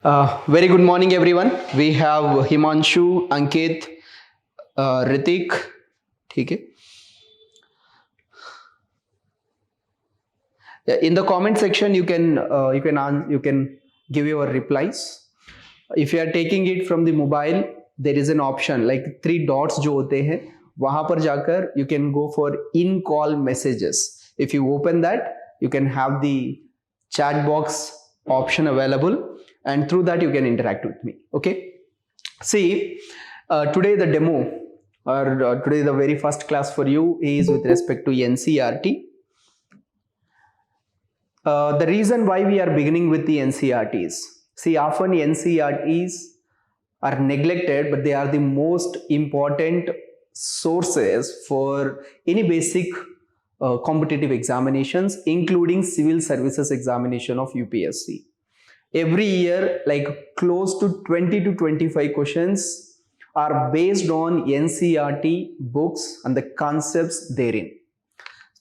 Very good morning, everyone. We have Himanshu, Ankit, Ritik. ठीक है. In the comment section, you can give your replies. If you are taking it from the mobile, there is an option like 3 dots जो होते हैं वहां पर जाकर you can go for in call messages. If you open that, you can have the chat box option available, and through that you can interact with me. Okay. See, today the demo or today the very first class for you is with respect to NCERT. The reason why we are beginning with the NCERTs, see, often NCERTs are neglected, but they are the most important sources for any basic competitive examinations, including civil services examination of UPSC. Every year, like close to 20 to 25 questions are based on NCERT books and the concepts therein.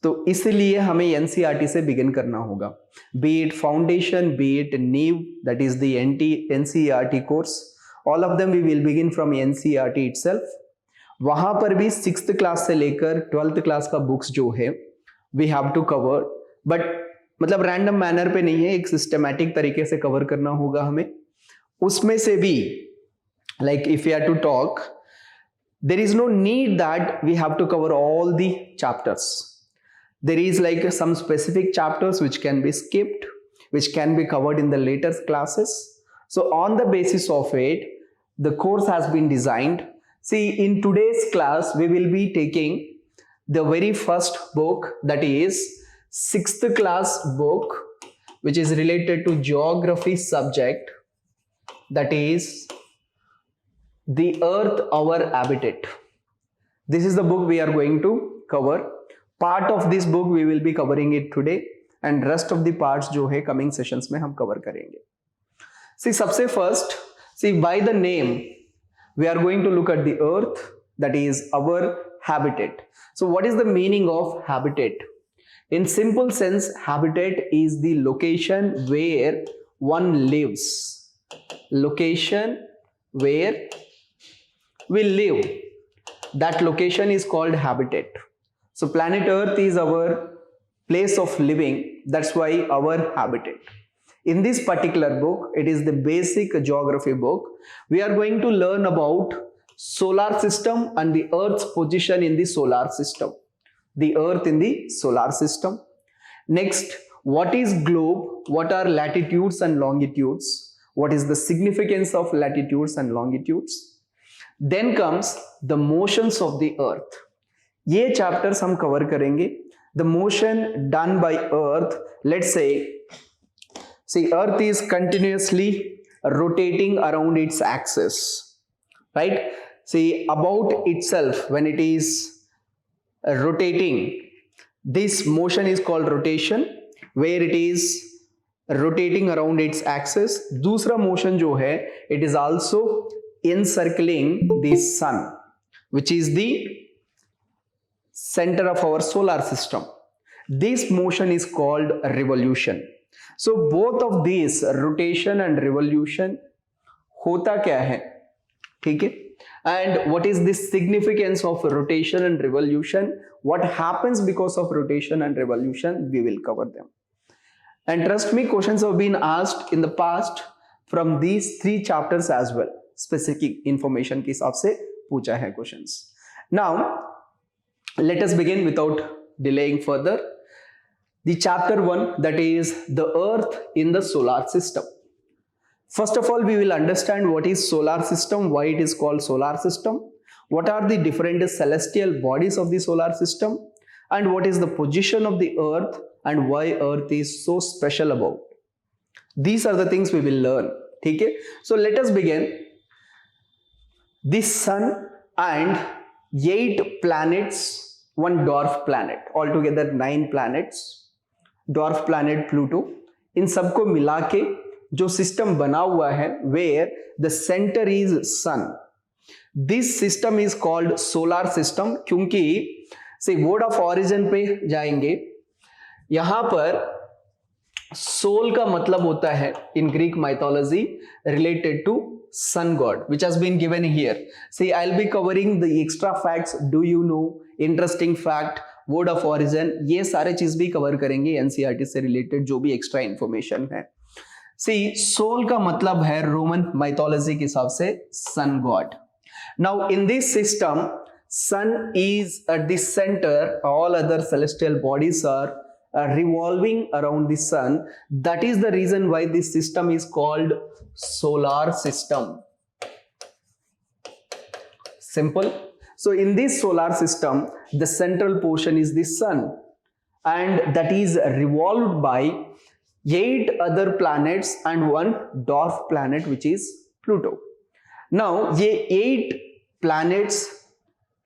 तो इसलिए हमें NCERT से begin करना होगा, be it foundation, be it नीव, that is the NCERT course, all of them we will begin from NCERT itself. वहां पर भी 6th क्लास से लेकर 12th क्लास का बुक्स जो है we have to cover, but मतलब रैंडम मैनर पे नहीं है, एक सिस्टमैटिक तरीके से कवर करना होगा हमें. उसमें से भी like if you have to talk, there is no need that we have to cover all the chapters. There is like some specific chapters which can be skipped, which can be covered in the later classes. So on the basis of it, the course has been designed. See, in today's class, we will be taking the very first book, that is 6th class book, which is related to geography subject, that is The Earth, Our Habitat. This is the book we are going to cover. Part of this book we will be covering it today, and rest of the parts जो है coming sessions में हम cover करेंगे. See, सबसे first, see, by the name we are going to look at the earth, that is our habitat. So what is the meaning of habitat? In simple sense, habitat is the location where one lives, location where we live. That location is called habitat. So planet Earth is our place of living. That's why our habitat. In this particular book, it is the basic geography book. We are going to learn about solar system and the Earth's position in the solar system. The Earth in the solar system. Next, what is globe? What are latitudes and longitudes? What is the significance of latitudes and longitudes? Then comes the motions of the Earth. ये chapters हम cover करेंगे. The motion done by Earth, let's say see Earth is continuously rotating around its axis, right? See about itself when it is rotating, this motion is called rotation, where it is rotating around its axis. दूसरा motion जो है, it is also encircling the sun, which is the center of our solar system. This motion is called revolution. So both of these, rotation and revolution, होता क्या है, ठीक है? And what is the significance of rotation and revolution? What happens because of rotation and revolution? We will cover them. And trust me, questions have been asked in the past from these 3 chapters as well. Specific information के हिसाब से पूछा है questions. Now let us begin without delaying further. The chapter 1, that is the Earth in the solar system. First of all, we will understand what is solar system, why it is called solar system, what are the different celestial bodies of the solar system, and what is the position of the Earth and why Earth is so special about. These are the things we will learn. ठीक है? So let us begin. The sun and 8 planets, one dwarf planet, altogether 9 planets, dwarf planet Pluto, इन सबको मिला के जो system बना हुआ है, where the center is sun. This system is called solar system, क्योंकि से word of origin पे जाएंगे, यहां पर सोल का मतलब होता है in Greek mythology related to sun god, which has been given here. See, I'll be covering the extra facts. Do you know? Interesting fact, word of origin, ये सारे चीज भी कवर करेंगे एनसीईआरटी से रिलेटेड जो भी एक्स्ट्रा इंफॉर्मेशन है. See, Sol का मतलब है रोमन माइथोलॉजी के हिसाब से sun god. Now in this system, sun is at the center. All other celestial bodies are revolving around the sun. That is the reason why this system is called solar system. Simple. So in this solar system, the central portion is the sun, and that is revolved by 8 other planets and one dwarf planet, which is Pluto. Now ये 8 planets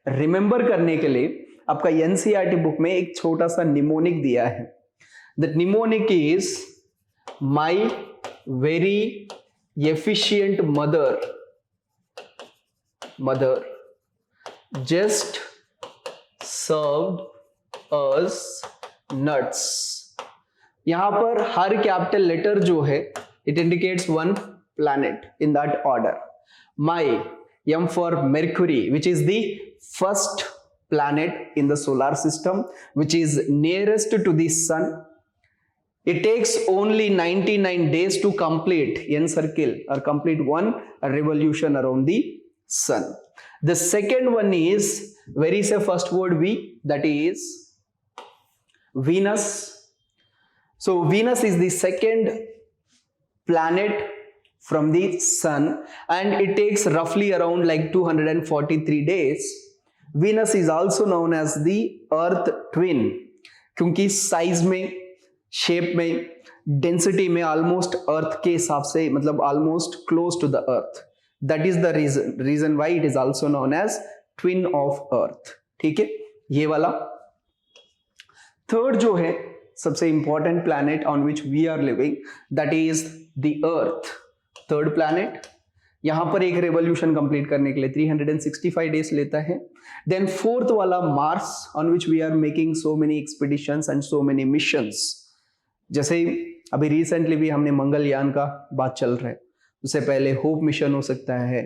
remember करने के लिए आपका NCERT book में एक छोटा सा mnemonic दिया है. The mnemonic is my very efficient mother just served us nuts. यहां पर हर कैपिटल लेटर जो है it indicates one planet in that order. My M for Mercury, which is the first planet in the solar system, which is nearest to the sun. It takes only 99 days to complete encircle or complete one revolution around the sun. The second one is, where is the first word V? That is Venus. So Venus is the second planet from the sun, and it takes roughly around like 243 days. Venus is also known as the Earth twin, क्योंकि size में, shape में, density में almost Earth के हिसाब से, मतलब almost close to the Earth. That is the reason why it is also known as twin of अर्थ. ठीक है, ये वाला. थर्ड जो है सबसे important planet on which we are living, that is the Earth. Third planet, यहां पर एक रेवोल्यूशन कंप्लीट करने के लिए 365 डेज लेता है. देन फोर्थ वाला Mars, on which we are making so many expeditions and so many missions. जैसे अभी रिसेंटली भी हमने मंगलयान का बात चल रहा है, उससे पहले होप मिशन हो सकता है.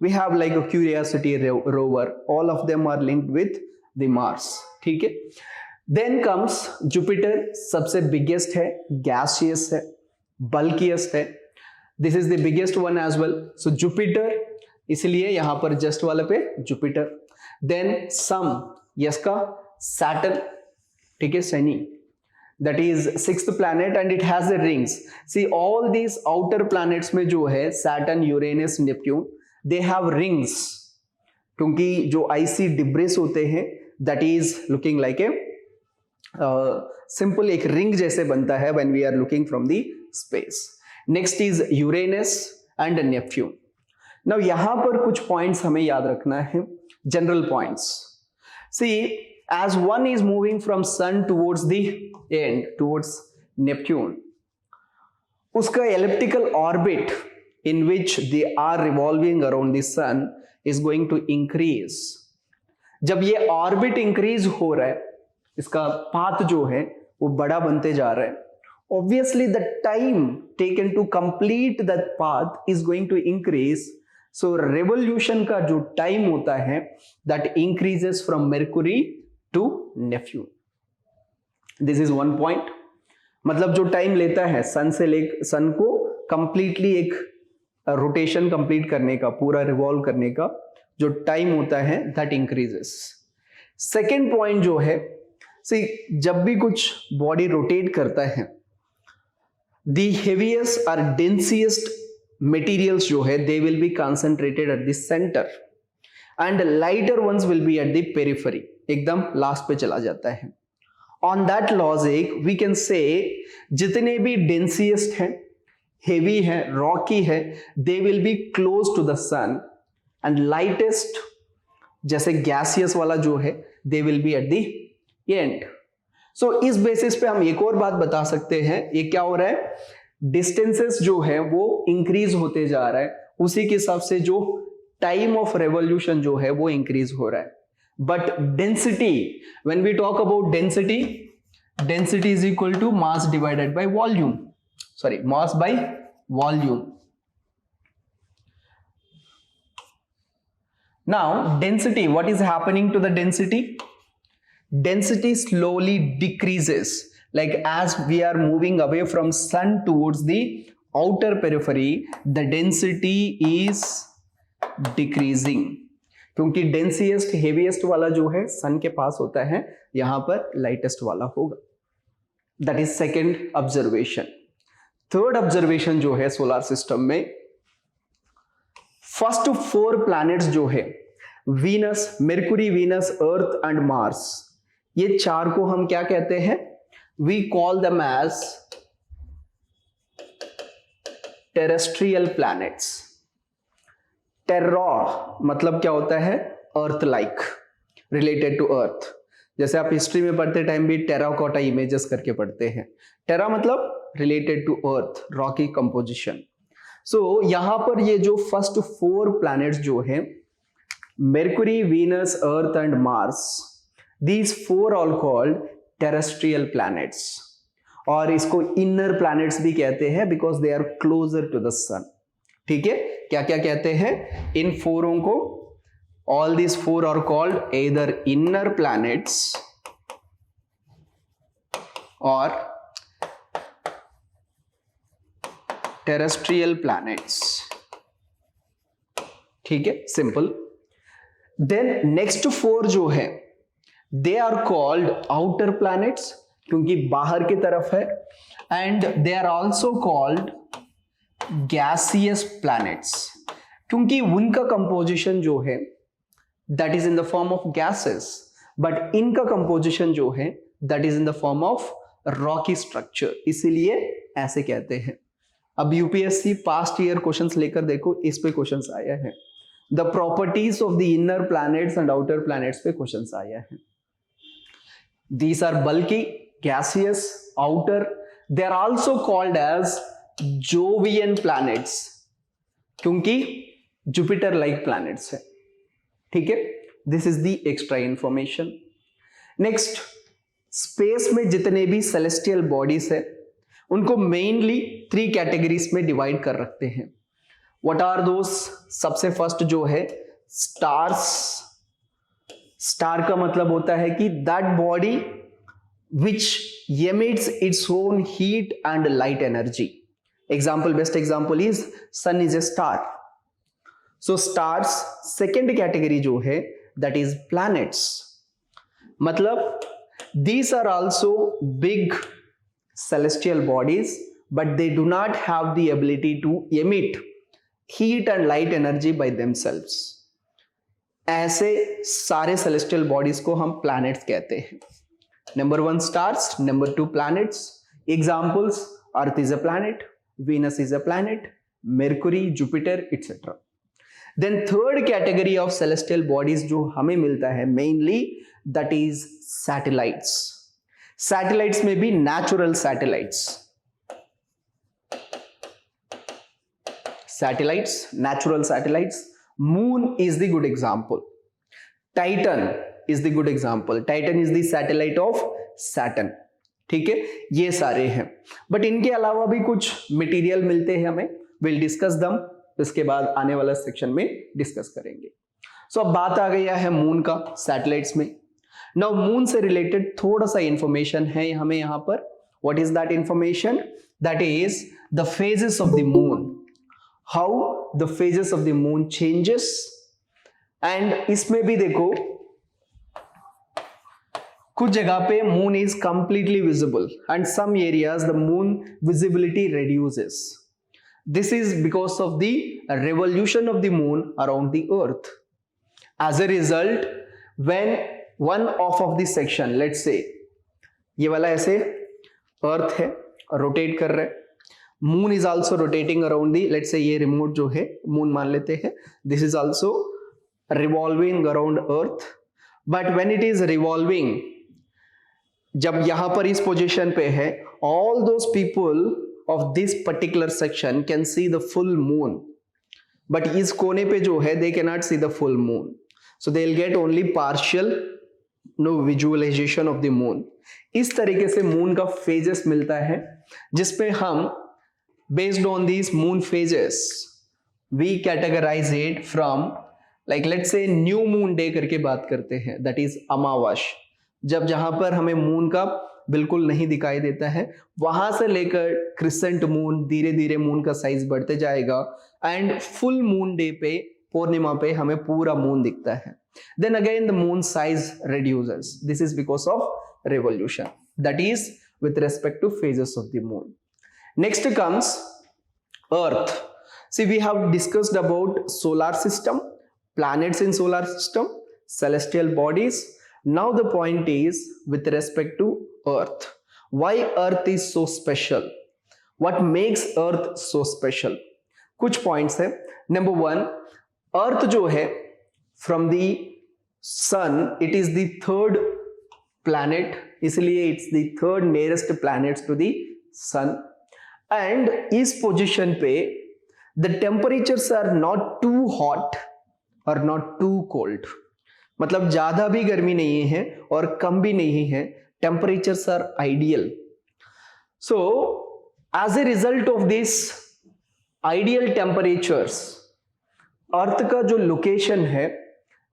We have like a Curiosity rover, all of them are linked with the Mars. ठीक है. देन कम्स जुपिटर, सबसे बिगेस्ट है, गैसियस है, बल्कियस्ट है. This is the biggest one as well. So Jupiter, इसलिए यहां पर जस्ट वाले पे जुपिटर. देन सम, यस का सैटर्न. ठीक है, Shani, that is sixth planet and it has the rings. See, all these outer planets में जो है Saturn, Uranus, Neptune, they have rings, क्योंकि जो icy debris होते हैं that is looking like a simple एक ring जैसे बनता है when we are looking from the space. Next is Uranus and Neptune. Now यहाँ पर कुछ points हमें याद रखना है, general points. See, as one is moving from sun towards the end, towards Neptune, उसका elliptical orbit in which they are revolving around the sun is going to increase. जब ये orbit increase हो रहा है, इसका path जो है वो बड़ा बनते जा रहा है, obviously the time taken to complete that path is going to increase. So revolution का जो time होता है that increases from Mercury to Neptune. This is one point. मतलब जो टाइम लेता है सन से सन को कंप्लीटली एक रोटेशन कंप्लीट करने का, पूरा रिवॉल्व करने का जो टाइम होता है दैट इंक्रीजेस. सेकेंड पॉइंट जो है, सी जब भी कुछ बॉडी रोटेट करता है, द हेवीएस्ट और डेंसिएस्ट मटेरियल्स जो है they will be concentrated at the centre and lighter ones will be at the periphery, एकदम लास्ट पे चला जाता है. On that logic we can say जितने भी डेंसिएस्ट हैं, हेवी है, रॉकी है, they will be close to the sun and lightest जैसे गैसियस वाला जो है they will be at the end. So इस बेसिस पे हम एक और बात बता सकते हैं, ये क्या हो रहा है, डिस्टेंसेस जो है वो इंक्रीज होते जा रहा है, उसी के हिसाब से जो टाइम ऑफ रेवोल्यूशन जो है वो इंक्रीज हो रहा है. But density, when we talk about density, Density is equal to mass divided by volume. Sorry, mass by volume. Now density, what is happening to the density? Density slowly decreases, like as we are moving away from sun towards the outer periphery, the density is decreasing, क्योंकि डेंसिएस्ट heaviest वाला जो है सन के पास होता है, यहां पर lightest वाला होगा. That is second observation. Third observation जो है सोलर सिस्टम में, फर्स्ट 4 प्लैनेट्स जो है Venus, Mercury, Venus, earth and Mars, ये 4 को हम क्या कहते हैं? We call them as terrestrial planets. Terra मतलब क्या होता है? Earth like, related to earth. जैसे आप हिस्ट्री में पढ़ते टाइम भी टेराकोटा इमेजेस करके पढ़ते हैं. टेरा मतलब related to earth, rocky composition. So यहां पर ये जो फर्स्ट 4 प्लैनेट्स जो है, Mercury, Venus, earth and Mars, these 4 all called terrestrial planets. और इसको इनर प्लैनेट्स भी कहते हैं because they are closer to the sun. ठीक है, क्या क्या कहते हैं इन 4 को? All these 4 are called either inner planets or terrestrial planets. ठीक है, सिंपल. Then next 4 जो है, they are called outer planets क्योंकि बाहर की तरफ है, and they are also called gaseous planets क्योंकि उनका कंपोजिशन जो है that is in the form of gases, but इनका कंपोजिशन जो है that is in the form of rocky structure, इसीलिए ऐसे कहते हैं. अब यूपीएससी पास्ट ईयर क्वेश्चंस लेकर देखो, इस पे क्वेश्चंस आया है. The properties of the inner planets and outer planets पे क्वेश्चंस आया है. These are bulky, gaseous, outer. They are also called as Jovian planets क्योंकि जुपिटर लाइक प्लैनेट्स है. ठीक है, this is the extra information. Next, space में जितने भी सेलेस्टियल बॉडीज है उनको मेनली 3 कैटेगरीज में डिवाइड कर रखते हैं. What are those? सबसे फर्स्ट जो है स्टार्स. स्टार का मतलब होता है कि that body which emits its own heat and light energy. Example, best example is sun is a star. So stars. Second category जो है that is planets. मतलब these are also big celestial bodies but they do not have the ability to emit heat and light energy by themselves. ऐसे सारे celestial bodies को हम planets कहते हैं. Number 1 stars, number 2 planets. Examples, Earth is a planet, Venus is a planet, Mercury, Jupiter, etc. Then third category of celestial bodies जो हमें मिलता है mainly, that is satellites. Satellites में भी natural satellites. Satellites, natural satellites. Moon is the good example. Titan is the good example. Titan is the satellite of Saturn. ठीक है, ये सारे हैं. बट इनके अलावा भी कुछ मटेरियल मिलते हैं हमें. विल डिस्कस दम, इसके बाद आने वाला सेक्शन में डिस्कस करेंगे. सो अब बात आ गया है मून का, सैटेलाइट्स में. नाउ मून से रिलेटेड थोड़ा सा इंफॉर्मेशन है हमें यहाँ पर. What is that information? That is the phases of the moon, how the phases of the moon changes. And इसमें भी देखो कुछ जगह पे moon is completely visible and some areas the moon visibility reduces. This is because of the revolution of the moon around the earth. As a result, when one of the section, let's say ये वाला ऐसे अर्थ है, rotate कर रहा है, moon is also rotating around the, let's say ये remote जो है मून मान लेते हैं, this is also revolving around earth. But when it is revolving, जब यहां पर इस पोजीशन पे है, all those people of this particular section can see the full moon, but इस कोने पे जो है they can not see the full moon, so they will get only partial no visualisation of the moon. इस तरीके से moon का phases मिलता है, जिसपे हम based on these moon phases we categorise it from, like let's say new moon day करके बात करते हैं, दैट इज अमावस, जब जहां पर हमें मून का बिल्कुल नहीं दिखाई देता है, वहां से लेकर क्रिसेंट मून, धीरे धीरे मून का साइज बढ़ते जाएगा एंड फुल मून डे पे, पूर्णिमा पे हमें पूरा मून दिखता है। Then again the moon size reduces. This is because of revolution. That is with respect to phases of the moon. Next comes Earth. See, we have discussed about solar system, planets in solar system, celestial bodies. Now the point is with respect to Earth. Why Earth is so special? What makes Earth so special? कुछ points है. Number one, Earth जो है from the sun, it is the third planet, इसलिए it's the third nearest planet to the sun, and इस position पे the temperatures are not too hot or not too cold, मतलब ज्यादा भी गर्मी नहीं है और कम भी नहीं है, temperatures are ideal. So as a result of this ideal temperatures, अर्थ का जो लोकेशन है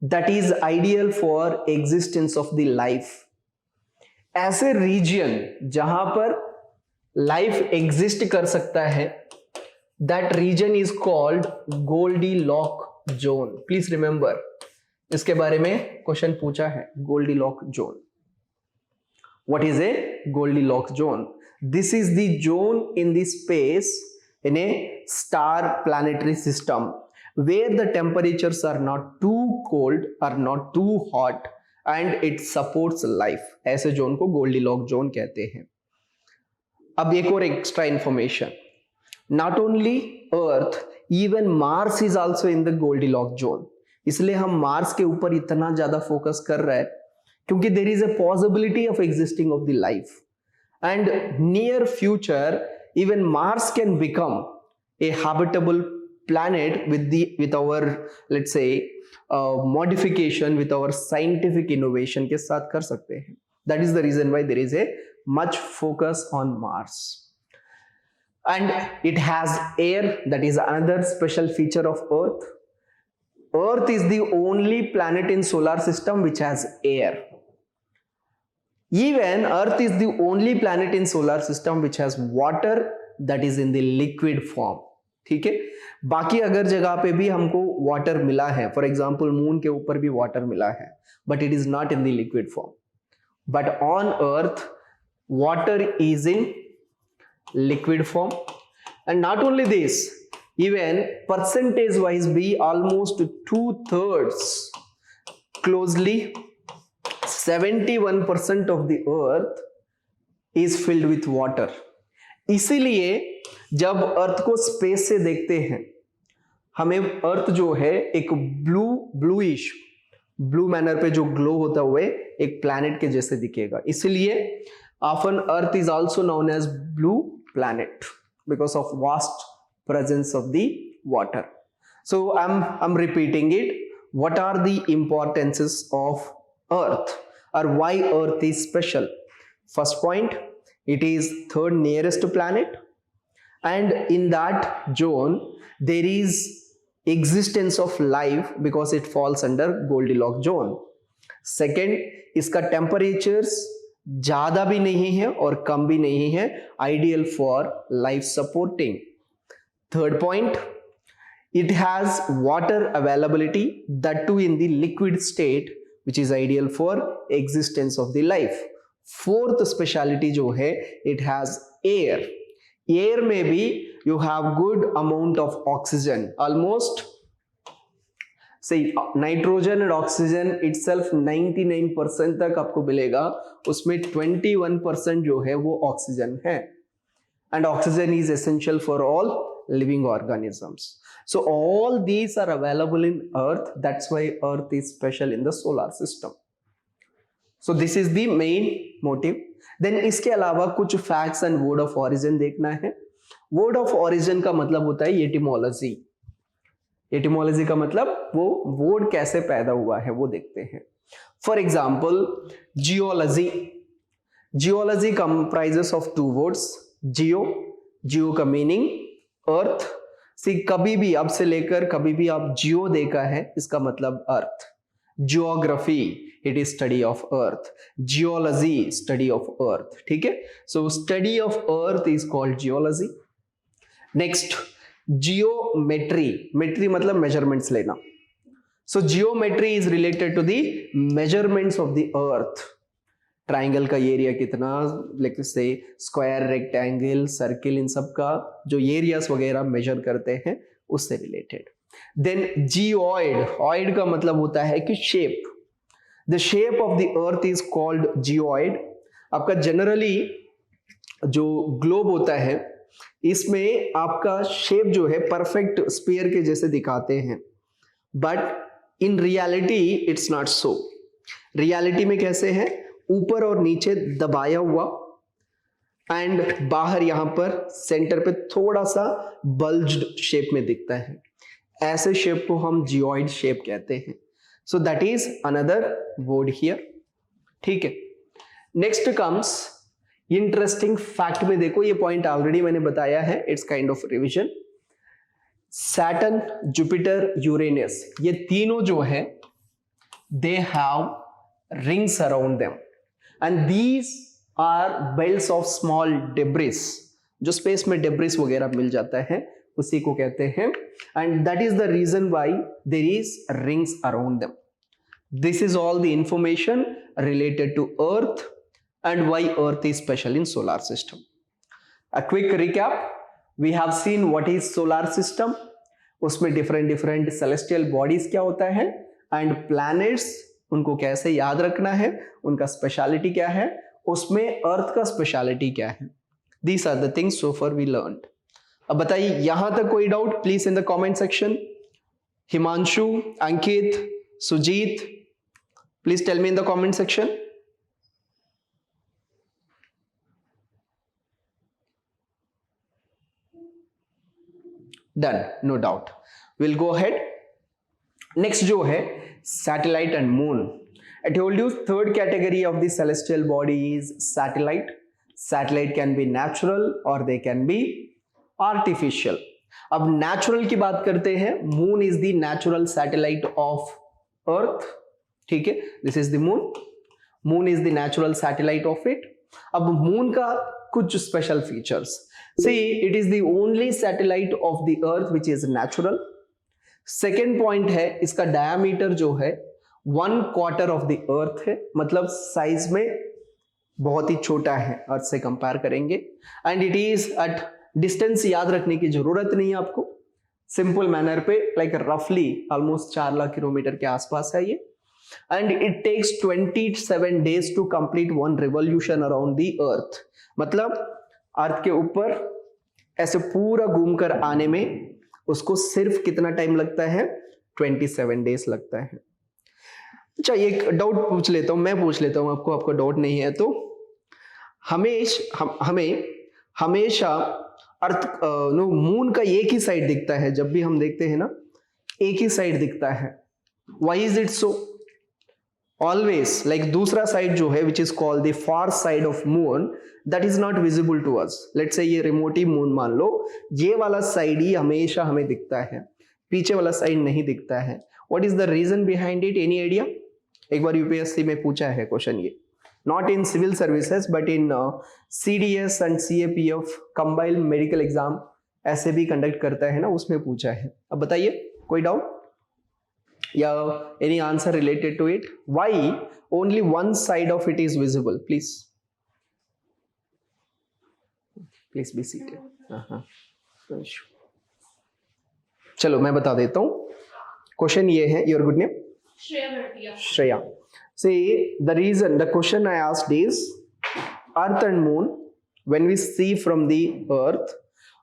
that is ideal for existence of the life. ऐसे रीजन जहां पर लाइफ एग्जिस्ट कर सकता है, that region is called goldilock zone. Please remember, इसके बारे में क्वेश्चन पूछा है, goldilock zone. What is a goldilock zone? This is the zone in the space in a star planetary system where the temperatures are not too cold or not too hot and it supports life. ऐसे zone को Goldilock zone कहते हैं। अब एक और extra information, not only earth, even Mars is also in the Goldilock zone. इसलिए हम Mars के ऊपर इतना ज्यादा फोकस कर रहे हैं क्योंकि there is a possibility of existing of the life, and near future even Mars can become a habitable planet with our, let's say, modification, with our scientific innovation के साथ कर सकते हैं। That is the reason why there is a much focus on Mars, and it has air. That is another special feature of Earth. Earth is the only planet in solar system which has air. Even Earth is the only planet in solar system which has water that is in the liquid form. ठीक है, बाकी अगर जगह पे भी हमको water मिला है, फॉर एग्जाम्पल मून के ऊपर भी वाटर मिला है, but it is not in the liquid form. But on earth water is in liquid form, and not only this, even percentage wise भी almost 2/3 closely 71% of the earth is filled with water. इसीलिए जब अर्थ को space से देखते हैं, हमें अर्थ जो है एक ब्लूइश ब्लू मैनर पे जो ग्लो होता हुए एक प्लैनेट के जैसे दिखेगा। इसलिए often earth is also known as blue planet because of vast presence of the water. So I'm repeating it. What are the importances of Earth, or why Earth is special? First point, it is third nearest planet, and in that zone there is existence of life because it falls under Goldilocks zone. Second, इसका temperatures ज्यादा भी नहीं है और कम भी नहीं है, ideal for life supporting. Third point, it has water availability, that too in the liquid state, which is ideal for existence of the life. Fourth speciality जो है, it has air. Air में भी you have good amount of oxygen, almost say nitrogen and oxygen itself 99% तक आपको मिलेगा, उसमें 21% जो है वो ऑक्सीजन है, and oxygen is essential for all living organisms. So all these are available in Earth. That's why Earth is special in the solar system. So this is the main motive. Then इसके अलावा कुछ facts and word of origin देखना है। Word of origin का मतलब होता है etymology. Etymology का मतलब वो word कैसे पैदा हुआ है वो देखते हैं। For example, geology. Geology comprises of two words, geo का मीनिंग अर्थ। सी कभी भी अब से लेकर कभी भी आप जियो देखा है इसका मतलब earth. Geography it is study of earth, geology study of अर्थ, ठीक है। So study of earth is called geology. Next geometry, metry मतलब मेजरमेंट्स लेना। So geometry is related to the measurements of the earth. Triangle का area कितना, like say square, rectangle, circle, इन सब का जो एरियास वगैरह मेजर करते हैं उससे रिलेटेड। देन जियोइड, ऑइड का मतलब होता है कि shape. The shape of the Earth is called geoid. आपका जनरली जो ग्लोब होता है इसमें आपका शेप जो है परफेक्ट स्फीयर के जैसे दिखाते हैं, but in reality it's not so. Reality में कैसे है, ऊपर और नीचे दबाया हुआ एंड बाहर यहां पर सेंटर पे थोड़ा सा बल्ज्ड शेप में दिखता है। ऐसे शेप को हम जियोइड शेप कहते हैं। सो that is another word here, ठीक है। नेक्स्ट कम्स इंटरेस्टिंग फैक्ट में देखो, ये पॉइंट ऑलरेडी मैंने बताया है, it's kind of revision. Saturn, Jupiter, Uranus, ये तीनों जो है they have rings around them and these are belts of small debris. जो स्पेस में डेब्रिस वगैरह मिल जाता है उसी को कहते हैं, and that is the reason why there is rings around them. This is all the information related to earth and why earth is special in solar system. A quick recap, we have seen what is solar system, उसमें different celestial bodies क्या होता है and planets उनको कैसे याद रखना है, उनका speciality क्या है, उसमें earth का speciality क्या है। These are the things so far we learned. अब बताइए यहां तक कोई doubt please in the comment section. Himanshu, Ankit, Sujeet, please tell me in the comment section. Done, no doubt, will go ahead. Next जो है satellite and moon. I told you third category of the celestial body is satellite. Satellite can be natural और they can be artificial. अब natural की बात करते हैं, moon is the natural satellite of अर्थ, ठीक है, this is the moon. Moon is the natural satellite of it. अब moon का कुछ special features, see it is the only satellite of the earth which is natural. Second point है इसका diameter जो है 1/4 of the अर्थ है, मतलब size में बहुत ही छोटा है अर्थ से कंपेयर करेंगे। And it is at distance, याद रखने की जरूरत नहीं है आपको, सिंपल मैनर पे लाइक रफली ऑलमोस्ट 4 लाख किलोमीटर के आसपास है ये। And it takes 27 days to complete 1 revolution around the earth. मतलब अर्थ के ऊपर ऐसे पूरा घूमकर आने में उसको सिर्फ कितना टाइम लगता है, 27 days लगता है। अच्छा, एक डाउट पूछ लेता हूं, मैं पूछ लेता हूं आपको, आपको डाउट नहीं है तो। हमें हमेशा अर्थ मून का एक ही साइड दिखता है, जब भी हम देखते हैं ना एक ही साइड दिखता है। Why is it so? Always like दूसरा साइड जो है which is called the far side of moon, that is not visible to us. Let's say ये रिमोट ही मून मान लो, ये वाला साइड ही हमेशा हमें दिखता है, पीछे वाला साइड नहीं दिखता है। What is the reason behind it? Any idea? एक बार यूपीएससी में पूछा है क्वेश्चन ये, not in civil services but in CDS and CAPF combined medical exam ऐसे भी कंडक्ट करता है ना, उसमें पूछा है। अब बताइए कोई डाउट या any answer related to it? Why only one side of it is visible? Please be seated. चलो मैं बता देता हूं, क्वेश्चन ये है, your good name? Shreya. See, the question I asked is earth and moon, when we see from the earth,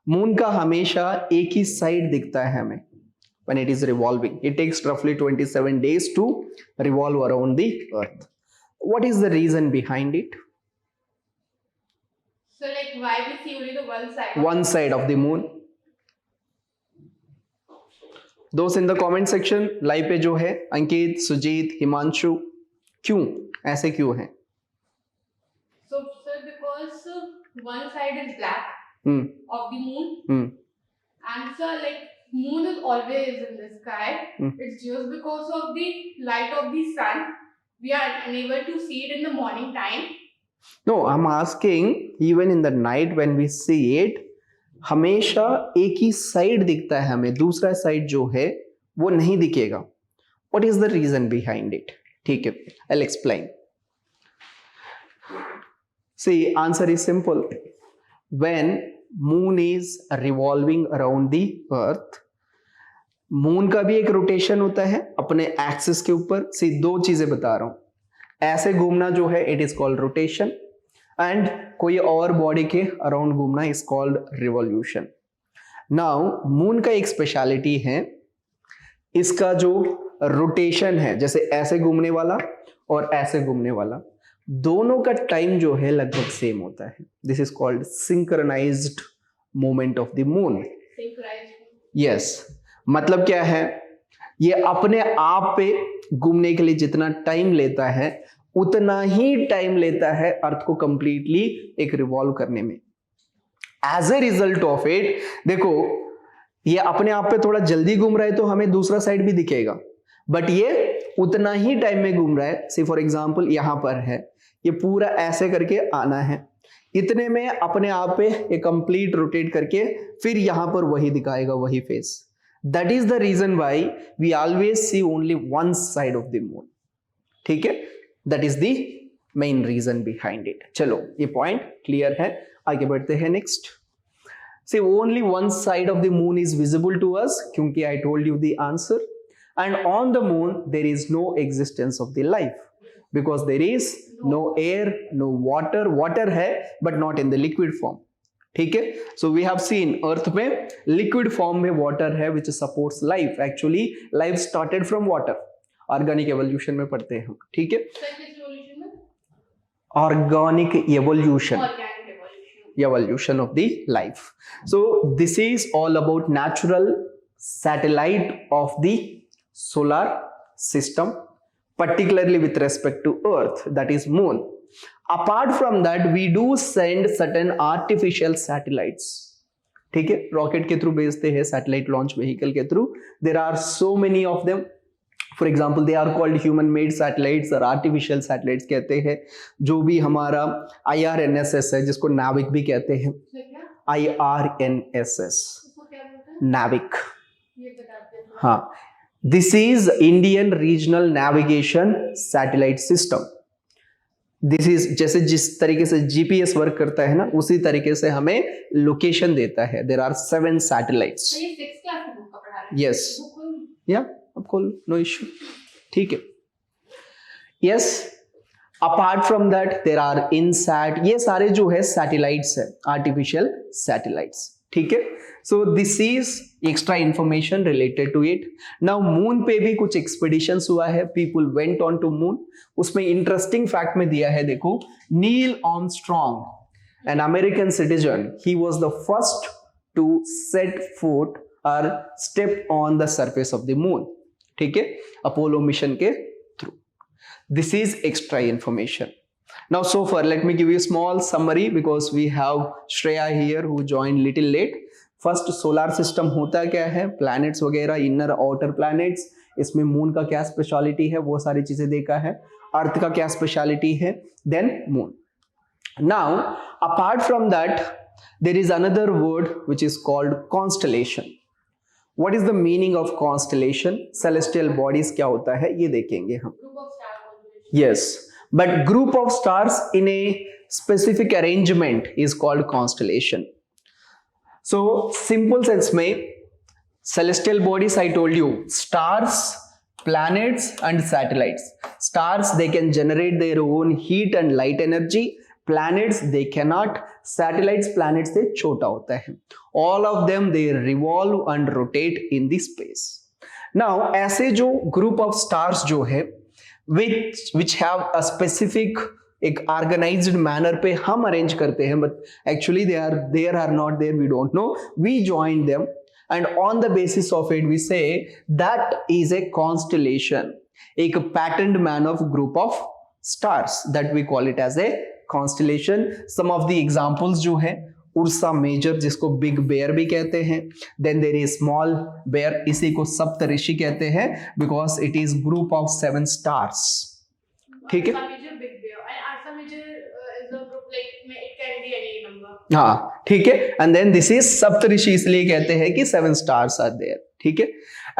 moon का हमेशा एक ही साइड दिखता है हमें when it is revolving. It takes roughly 27 days to revolve around the earth. What is the reason behind it? So like why we see only the one side? One side of the moon. Those in the comment section, live पे जो है अंकित, सुजीत, हिमांशु, क्यों, ऐसे क्यों है? So, sir, because one side is black hmm of the moon, hmm and sir, like moon is always in the sky. It's just because of the light of the sun, we are unable to see it in the morning time. No, I'm asking even in the night when we see it, हमेशा एक ही side दिखता है हमें, दूसरा side जो है वो नहीं दिखेगा. What is the reason behind it? ठीक है, I'll explain. See, answer is simple. When moon is revolving around the earth, moon का भी एक रोटेशन होता है अपने एक्सिस के ऊपर. सी, दो चीजें बता रहा हूं. ऐसे घूमना जो है it is called rotation, and कोई और बॉडी के अराउंड घूमना is called revolution. Now moon का एक स्पेशलिटी है, इसका जो रोटेशन है, जैसे ऐसे घूमने वाला और ऐसे घूमने वाला, दोनों का टाइम जो है लगभग सेम होता है. This is called synchronised movement of the moon. Yes, मतलब क्या है, ये अपने आप पे घूमने के लिए जितना टाइम लेता है उतना ही टाइम लेता है अर्थ को कंप्लीटली एक रिवॉल्व करने में. As a result of it, देखो ये अपने आप पे थोड़ा जल्दी घूम रहा है तो हमें दूसरा साइड भी दिखेगा, बट ये उतना ही टाइम में घूम रहा है. सी फॉर एग्जांपल यहां पर है, ये पूरा ऐसे करके आना है, इतने में अपने आप पे ये कंप्लीट रोटेट करके फिर यहां पर वही दिखाएगा, वही face. That is the reason why we always see only one side of the moon. ठीक है, that is the main reason behind it. चलो ये पॉइंट क्लियर है, आगे बढ़ते हैं next. See, only one side of the moon is visible to us, क्योंकि I told you the answer. And on the moon there is no existence of the life, because there is no air, no water. Water है but not in the liquid form. ठीक है, so we have seen earth में liquid form में water है which supports life. Actually life started from water. Organic evolution में पढ़ते हैं हम. ठीक है, organic evolution, evolution of the life. So this is all about natural satellite of the solar system, particularly with respect to earth, that is moon. Apart from that, we do send certain artificial satellites. ठीक है, rocket के through भेजते हैं, satellite launch vehicle के through. There are so many of them. For example they are called human made satellites और artificial satellites कहते हैं. जो भी हमारा IRNSS है, जिसको नाविक भी कहते हैं, IRNSS, नाविक. हाँ, this is Indian regional navigation satellite system. This is जैसे जिस तरीके से GPS वर्क करता है ना, उसी तरीके से हमें लोकेशन देता है. There are 7 satellites. यस, या आपको नो इश्यू. ठीक है, yes. Apart from that there are INSAT. ये सारे जो है सैटेलाइट्स है, आर्टिफिशियल सैटेलाइट्स. ठीक है, so this is extra information related to it. Now moon पे भी कुछ एक्सपेडिशंस हुआ है, people went on to moon. उसमें इंटरेस्टिंग फैक्ट में दिया है, देखो, Neil Armstrong, an American citizen, he was the first to set foot और step on the surface of the moon. ठीक है, अपोलो मिशन के through. This is extra information. Now so far let me give you a small summary because we have Shreya here who joined little late. First, solar system होता क्या है, planets वगैरह, inner outer planets, इसमें moon का क्या speciality है, वो सारी चीजें देखा है. अर्थ का क्या speciality है, then moon. Now apart from that there is another word which is called constellation. What is the meaning of constellation? Celestial bodies क्या होता है ये देखेंगे हम. Yes, but group of stars in a specific arrangement is called constellation. So simple sense में celestial bodies, I told you, stars, planets and satellites. Stars, they can generate their own heat and light energy. Planets, they cannot. Satellites, planets they छोटा होता है. All of them they revolve and rotate in the space. Now ऐसे जो group of stars जो है which have a specific एक organized manner पे हम arrange करते हैं, but actually they are there or not there, we don't know. We join them and on the basis of it we say that is a constellation, एक patterned man of group of stars that we call it as a constellation. Some of the examples जो है Ursa Major जिसको big bear भी कहते हैं, then there is small bear, इसी को सप्तऋषि कहते हैं because it is group of 7 stars. ठीक है, हाँ ठीक है. And then this is Saptarishi इसलिए कहते हैं कि 7 स्टार्स आर देयर. ठीक है.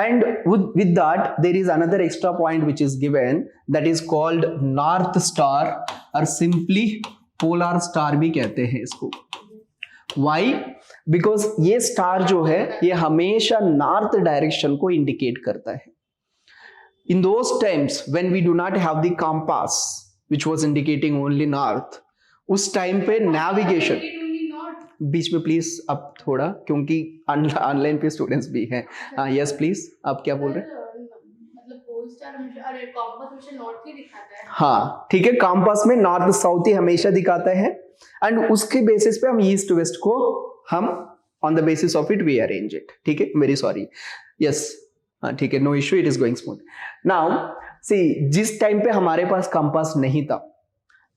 And with that there is another extra point which is given, that is called north star or simply polar star भी कहते हैं इसको. Why? Because ये स्टार जो है ये हमेशा नॉर्थ डायरेक्शन को इंडिकेट करता है. In those times when we do not have the compass which was indicating only north, उस टाइम पे नेविगेशन, बीच में प्लीज अब थोड़ा, क्योंकि ऑनलाइन पे स्टूडेंट्स भी हैं. यस प्लीज, आप क्या बोल रहे हैं? हाँ ठीक है, कॉम्पास में नॉर्थ साउथ ही हमेशा दिखाता है एंड उसके बेसिस पे हम ईस्ट वेस्ट को हम on the basis of it we arrange it. ठीक है, वेरी सॉरी. यस ठीक है, no issue, it is going smooth. Now see, जिस टाइम पे हमारे पास कंपास नहीं था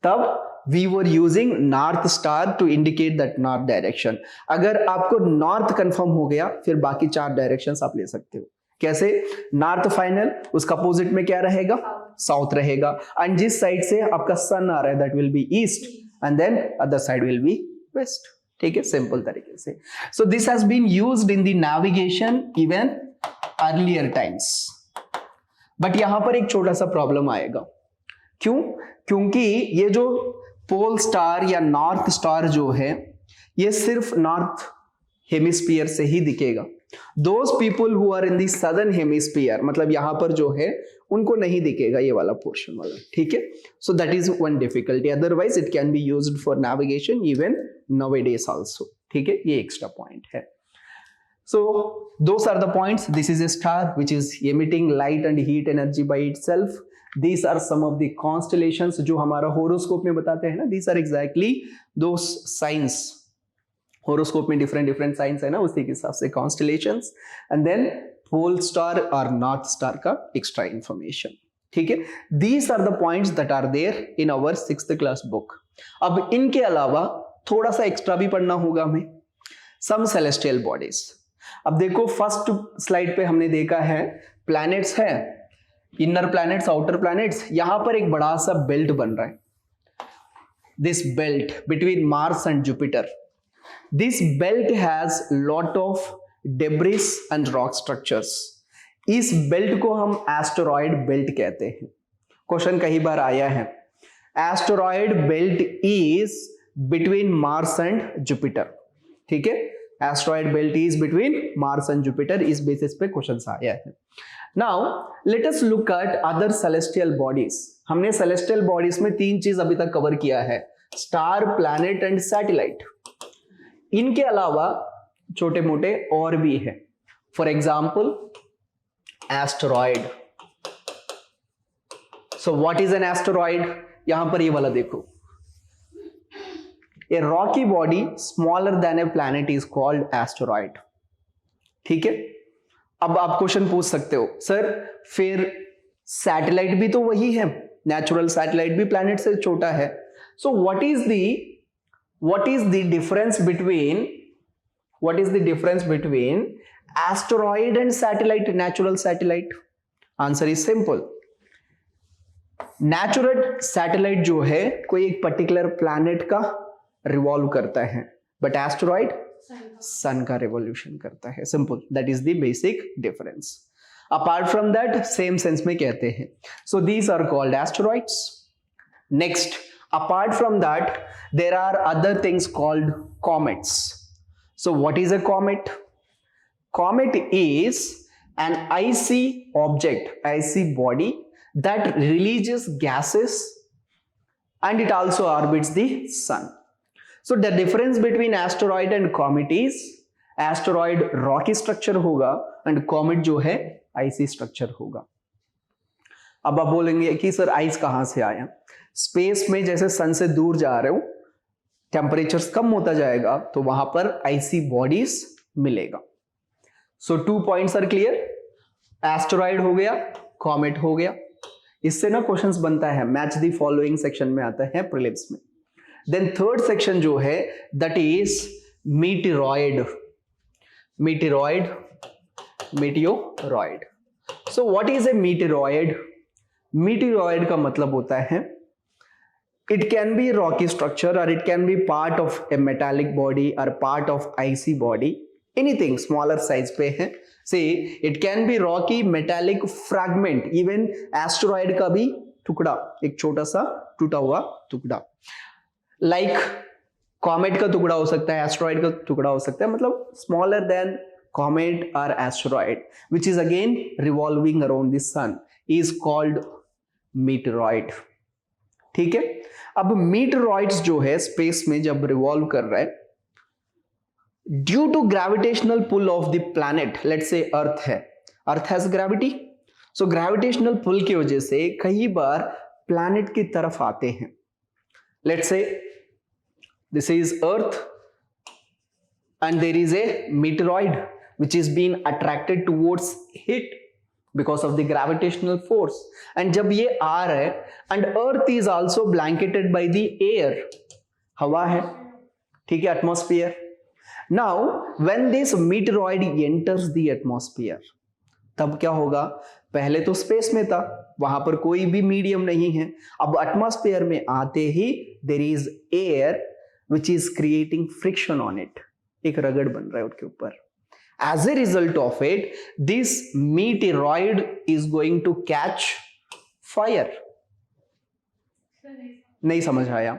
तब we were using north star to indicate that north direction. अगर आपको north कंफर्म हो गया फिर बाकी 4 डायरेक्शंस आप ले सकते हो. कैसे? नॉर्थ फाइनल, उसका अपोजिट में क्या रहेगा? साउथ रहेगा. एंड जिस साइड से आपका सन आ रहा है that will be east and then other side will be west. ठीक है, सिंपल तरीके से. So this has been used in the navigation even earlier times. But यहां पर एक छोटा सा प्रॉब्लम आएगा. क्यों? क्योंकि ये जो पोल स्टार या नॉर्थ स्टार जो है ये सिर्फ नॉर्थ हेमिस्फीयर से ही दिखेगा. Those people who are in the southern hemisphere, मतलब यहां पर जो है उनको नहीं दिखेगा ये वाला पोर्शन वाला. ठीक है, सो that is one difficulty. Otherwise it can be used for navigation even nowadays also. ठीक है, ये एक्स्ट्रा पॉइंट है. So those are the points. This is a star which is emitting light and heat energy by itself. These are some of the constellations जो हमारा horoscope में बताते हैं ना. These are exactly those signs. Horoscope में different signs है ना, उसी के हिसाब से constellations. And then pole star और north star का extra information. ठीक है, these are the points that are there in our 6th class book. अब इनके अलावा थोड़ा सा एक्स्ट्रा भी पढ़ना होगा हमें. Some celestial bodies. अब देखो फर्स्ट स्लाइड पे हमने देखा है प्लैनेट्स है, इनर प्लैनेट्स, आउटर प्लैनेट्स. यहां पर एक बड़ा सा बेल्ट बन रहा है. This belt between Mars and Jupiter, this belt has lot of debris and rock structures. इस बेल्ट को हम एस्टेरॉयड बेल्ट कहते हैं. क्वेश्चन कई बार आया है. Asteroid belt is between Mars and Jupiter. ठीक है, asteroid belt is between Mars and Jupiter. इस बेसिस पे क्वेश्चंस आया है. Now let us look at other celestial bodies. हमने सेलेस्टियल बॉडीज में 3 चीज अभी तक कवर किया है, स्टार, प्लैनेट एंड सैटेलाइट. इनके अलावा छोटे मोटे और भी है. For example asteroid. So what is an asteroid? यहां पर ये वाला देखो, A rocky body smaller than a planet is called asteroid. ठीक है, अब आप क्वेश्चन पूछ सकते हो, सर फिर सैटेलाइट भी तो वही है, नेचुरल सैटेलाइट भी प्लैनेट से छोटा है. सो what is the difference between asteroid and satellite, natural satellite? Answer is simple. Natural satellite जो है कोई एक पर्टिकुलर प्लैनेट का रिवॉल्व करता है, बट एस्टेरॉइड सन का रिवॉल्यूशन करता है. Simple, that is the basic difference. Apart from that same sense में कहते हैं. So these are called asteroids. Next, apart from that there are other things called comets. So what is a comet? Comet is an icy object, icy body that releases gases and it also orbits the sun. So the difference between asteroid and comet is asteroid rocky structure होगा and comet जो है icy structure होगा. अब आप बोलेंगे कि sir ice कहां से आया? स्पेस में जैसे सन से दूर जा रहे हो, टेम्परेचर्स कम होता जाएगा तो वहां पर आइसी बॉडीज मिलेगा. सो 2 पॉइंट्स आर क्लियर. एस्टेरॉइड हो गया, कॉमेट हो गया. इससे ना क्वेश्चंस बनता है, मैच द फॉलोइंग सेक्शन में आता है प्रीलिम्स में. देन थर्ड सेक्शन जो है that is meteoroid. Meteoroid. So what is a meteoroid? Meteoroid का मतलब होता है it can be rocky structure or it can be part of a metallic body or part of icy body, anything smaller size पे है. say it can be rocky metallic fragment, even asteroid का भी टुकड़ा, एक छोटा सा टूटा हुआ टुकड़ा, like comet का टुकड़ा हो सकता है, asteroid का टुकड़ा हो सकता है, मतलब smaller than comet or asteroid which is again revolving around the sun is called meteoroid. ठीक है. अब मीटेरॉइड्स जो है स्पेस में जब रिवॉल्व कर रहा है due to gravitational pull of the planet, let's say earth है, earth has gravity, so gravitational pull की वजह से कई बार प्लैनेट की तरफ आते हैं. Let's say this is Earth and there is a meteoroid which is been attracted towards hit because of the gravitational force. and जब ये आ रहा है and earth is also blanketed by the air, हवा है, ठीक है, atmosphere. now when this meteoroid enters the atmosphere, तब क्या होगा? पहले तो स्पेस में था, वहां पर कोई भी मीडियम नहीं है. अब एटमॉस्फेयर में आते ही there is air which is creating friction on it, एक रगड़ बन रहा है उसके ऊपर. As a result of it, this meteoroid is going to catch fire. नहीं समझ आया?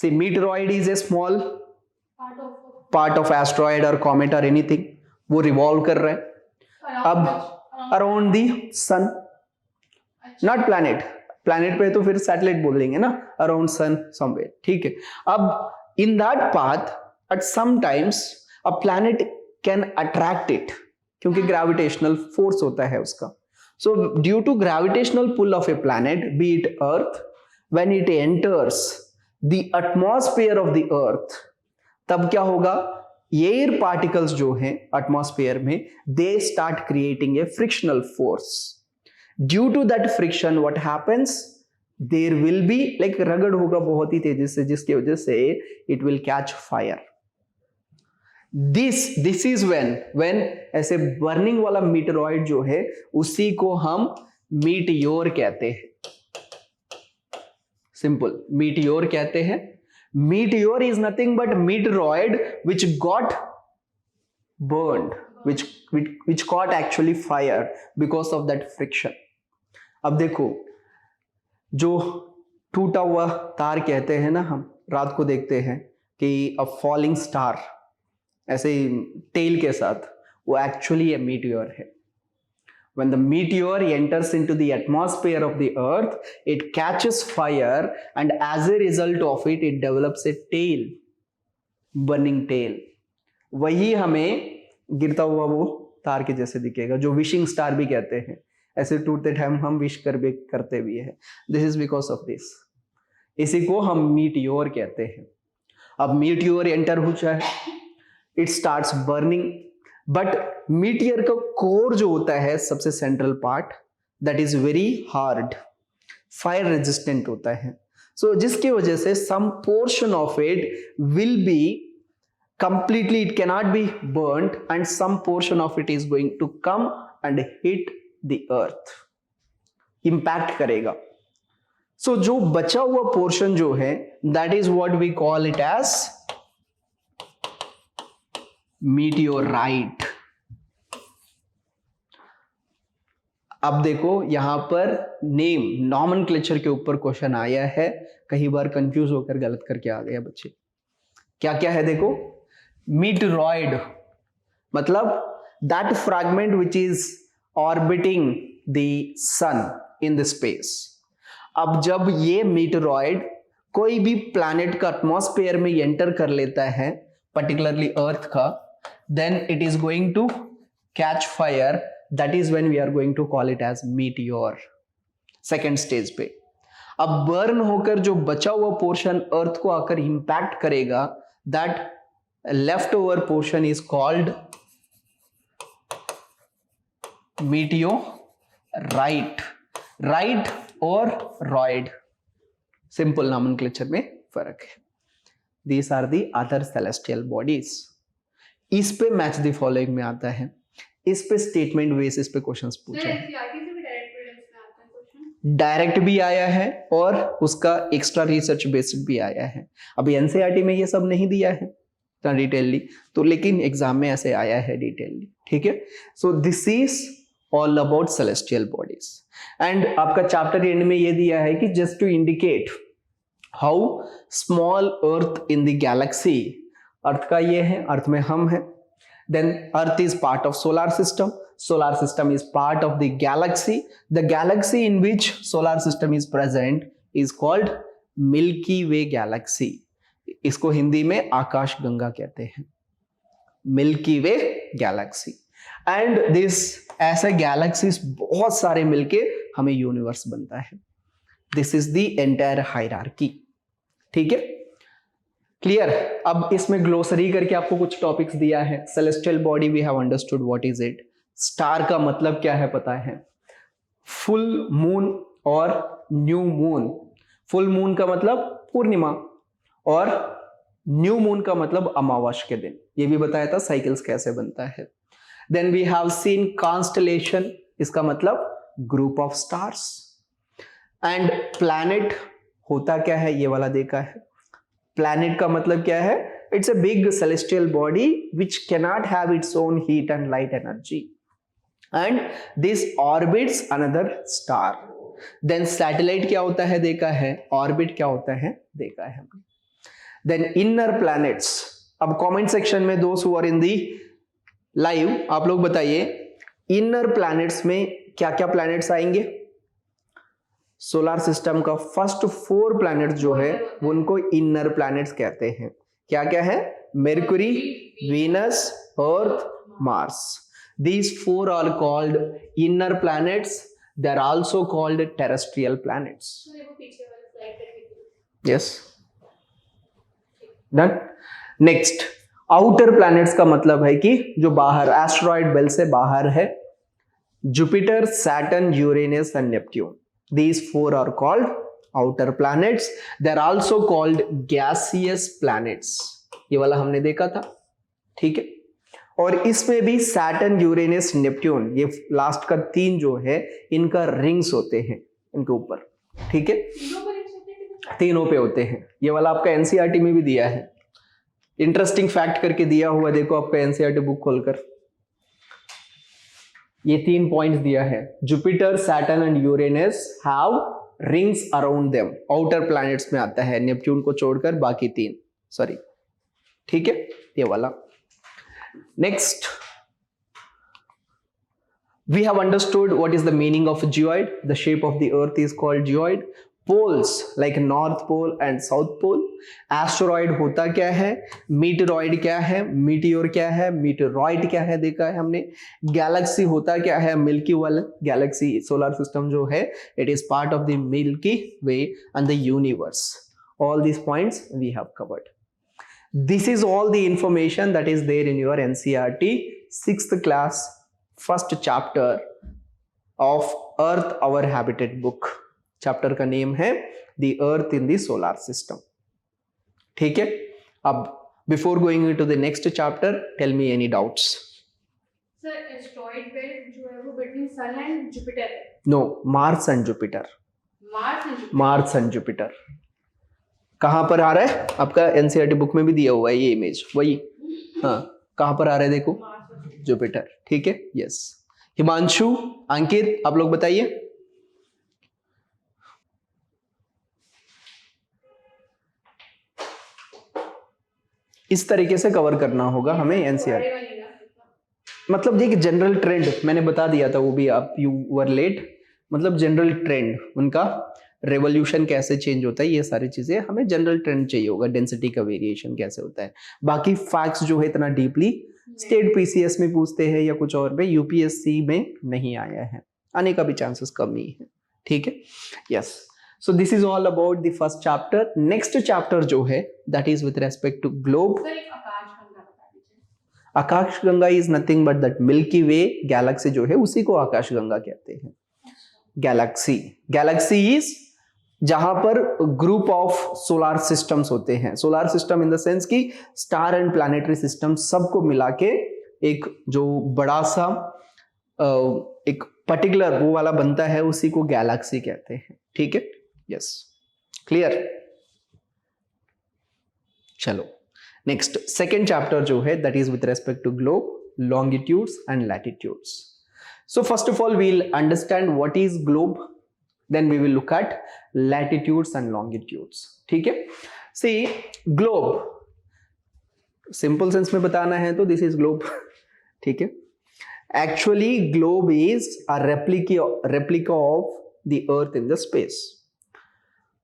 See, meteoroid is a small part of asteroid or comet or anything. वो revolve कर रहा है. अब around the sun, not planet. Planet पे तो फिर satellite बोल देंगे ना, around sun somewhere. ठीक है. अब in that path, at some times a planet can attract it क्योंकि gravitational force होता है उसका. so due to gravitational pull of a planet, be it earth, when it enters the atmosphere of the earth, तब क्या होगा? Air particles जो हैं atmosphere में they start creating a frictional force. due to that friction what happens? there will be like रगड़ होगा बहुत ही तेजी से, जिसकी वजह से it will catch fire. this is when ऐसे बर्निंग वाला मीटेरॉइड जो है उसी को हम मीटियोर कहते हैं. सिंपल, मीटियोर कहते हैं. Meteor is nothing but meteoroid which got burned, which caught actually fire because of that friction. अब देखो, जो टूटा हुआ तार कहते हैं ना, हम रात को देखते हैं कि अ फॉलिंग स्टार ऐसे टेल के साथ, वो एक्चुअली ए मीटियोर है. when the meteor enters into the atmosphere of the earth, it catches fire and as a result of it, it develops a tail, burning tail. वही हमें गिरता हुआ वो तार के जैसे दिखेगा, जो विशिंग स्टार भी कहते हैं. ऐसे टूटते टाइम हम विश करते भी है. This is because of this. इसी को हम मीटियोर कहते हैं. अब मीटियोर एंटर हो जाए, it starts burning, but meteor का कोर जो होता है, सबसे central part, that is very hard, fire resistant होता है. सो जिसकी वजह से some portion of it will be completely, it cannot be burnt and some portion of it is going to come and hit the earth, impact करेगा. So जो बचा हुआ portion जो है, that is what we call it as meteorite. अब देखो यहां पर नेम नॉमेनक्लेचर के ऊपर क्वेश्चन आया है, कई बार कंफ्यूज होकर गलत करके आ गया बच्चे. क्या क्या है देखो, meteoroid मतलब that fragment which is orbiting the sun in the space. अब जब ये meteoroid कोई भी planet का atmosphere में enter कर लेता है, particularly earth का, then it is going to catch fire. That is when we are going to call it as meteor. Second stage पे अब burn होकर जो बचा हुआ portion earth को आकर impact करेगा, that leftover portion is called meteorite. राइट और रॉयड, सिंपल नॉमेनक्लेचर में फर्क है. These are the other celestial bodies. इस पे मैच द फॉलोइंग में आता है, इस पे स्टेटमेंट बेसिस पे क्वेश्चंस पूछे हैं. डायरेक्ट भी आया है और उसका एक्स्ट्रा रिसर्च बेस्ड भी आया है. अभी एनसीईआरटी में ये सब नहीं दिया है इतना डिटेलली, तो लेकिन एग्जाम में ऐसे आया है डिटेलली. ठीक है, so this is all about celestial bodies. And आपका चैप्टर एंड में ये दिया है कि just to indicate how small Earth in the galaxy, Earth का ये है, अर्थ में हम हैं, then Earth is part of solar system, solar system is part of the galaxy. The galaxy in which solar system is present is called Milky Way galaxy. इसको हिंदी में आकाश गंगा कहते हैं, milky way Galaxy. And this ऐसे galaxies बहुत सारे मिलके हमें universe बनता है. This is the entire hierarchy. ठीक है, क्लियर. अब इसमें ग्लोसरी करके आपको कुछ टॉपिक्स दिया है. Celestial body we have understood what is it. Star का मतलब क्या है पता है, फुल मून और न्यू मून. फुल मून का मतलब पूर्णिमा और न्यू मून का मतलब अमावस्या के दिन. ये भी बताया था साइकिल्स कैसे बनता है. Then we have seen constellation, इसका मतलब group of stars. And planet होता क्या है ये वाला देखा है. प्लैनेट का मतलब क्या है, it's a big celestial body which cannot have its own heat and light energy, and this orbits another star. then satellite क्या होता है देखा है, orbit क्या होता है देखा है. then inner planets. अब comment section में those who are in the live आप लोग बताइए inner planets में क्या क्या planets आएंगे. सोलर सिस्टम का फर्स्ट 4 planets जो है उनको inner planets कहते हैं. क्या क्या है, Mercury, Venus, Earth, Mars. These 4 are called inner planets. They are also called terrestrial planets. Yes. Done. Next, outer planets का मतलब है कि जो बाहर एस्ट्रॉइड बेल्ट से बाहर है. Jupiter, Saturn, Uranus and Neptune. These 4 are called outer planets. They are also called gaseous planets. ये वाला हमने देखा था. ठीक है, और इसमें भी सैटर्न, यूरेनस, नेपट्यून, ये लास्ट का 3 जो है इनका रिंग्स होते हैं इनके ऊपर. ठीक है, तीनों पे होते हैं. ये वाला आपका एनसीईआरटी में भी दिया है, इंटरेस्टिंग फैक्ट करके दिया हुआ. देखो आपका एनसीईआरटी बुक खोलकर ये 3 पॉइंट्स दिया है. Jupiter, Saturn and Uranus have rings around them. Outer planets में आता है, नेपट्यून को छोड़कर बाकी 3. सॉरी, ठीक है, ये वाला. Next, we have understood what is the meaning of geoid. The shape of the earth is called geoid. Poles like North Pole and South Pole. Asteroid होता क्या है, meteoroid क्या है, meteor क्या है, meteorite क्या है देखा है हमने. Galaxy होता क्या है, Milky Way galaxy, solar system जो है it is part of the Milky Way and the universe. All these points we have covered. This is all the information that is there in your NCERT 6th class 1st chapter of Earth Our Habitat book. Chapter का name है The Earth in the Solar System. ठीक है, अब before going into the next chapter, tell me any doubts. Sir, asteroid belt जो है वो between Sun and Jupiter. No, Mars and Jupiter. Mars and Jupiter. कहां पर आ रहा है आपका एनसीईआरटी बुक में भी दिया हुआ है ये इमेज, वही. हाँ, कहां पर आ रहा है देखो, जुपिटर. ठीक है, यस. हिमांशु, अंकित, आप लोग बताइए. इस तरीके से कवर करना होगा हमें एनसीईआरटी. मतलब ये जनरल ट्रेंड मैंने बता दिया था, वो भी आप यू वर लेट. मतलब जनरल ट्रेंड उनका रेवोल्यूशन कैसे चेंज होता है, ये सारी चीजें हमें जनरल ट्रेंड चाहिए होगा. डेंसिटी का वेरिएशन कैसे होता है, बाकी फैक्ट्स जो है इतना डीपली स्टेट पीसीएस में पूछते हैं या कुछ और में, यूपीएससी में नहीं आया है, आने का भी चांसेस कम ही है. ठीक है, yes. So this is all about the first chapter. Next chapter जो है that is with respect to globe. Akash Ganga is nothing but that milky way galaxy जो है उसी को आकाश गंगा कहते हैं. गैलेक्सी. गैलेक्सी इज जहां पर ग्रुप ऑफ सोलर सिस्टम्स होते हैं. Solar system in the sense कि स्टार एंड प्लैनेटरी सिस्टम सबको मिला के एक जो बड़ा सा एक पर्टिकुलर वो वाला बनता है, उसी को गैलेक्सी कहते हैं. ठीक है, यस, क्लियर. चलो नेक्स्ट सेकेंड चैप्टर जो है that is with respect to globe, longitudes and latitudes. So first of all we'll understand what is globe, then we will look at latitudes and longitudes. ठीक है, see globe simple sense में बताना है तो this is globe. ठीक है, actually globe is a replica of the earth in the space.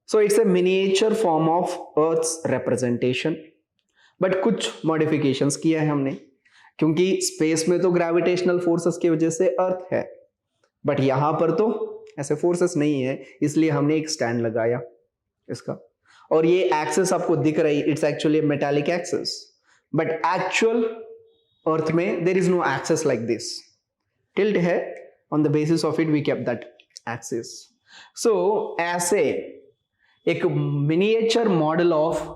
So it's a miniature form of earth's representation, but कुछ modifications किया है हमने, क्योंकि स्पेस में तो ग्रेविटेशनल फोर्सेस की वजह से अर्थ है, बट यहां पर तो ऐसे फोर्सेस नहीं है, इसलिए हमने एक स्टैंड लगाया इसका. और ये एक्सेस आपको दिख रही, it's actually metallic axis, but actual Earth में there is no axis like this. Tilt है, on the basis of it we kept that axis. So ऐसे एक miniature model of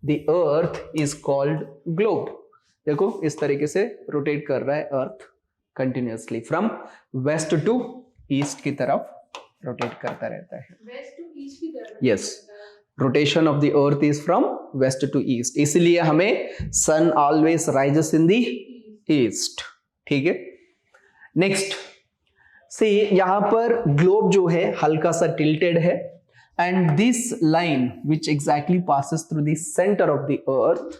the Earth is called globe. देखो इस तरीके से rotate कर रहा है Earth continuously, from west to east की तरफ रोटेट करता रहता है. वेस्ट टू ईस्ट की तरफ. Yes, rotation of the Earth is from west to east, इसलिए हमें sun always rises in the east. ठीक है, नेक्स्ट सी यहां पर ग्लोब जो है हल्का सा टिल्टेड है, and this line which exactly passes through the centre of the earth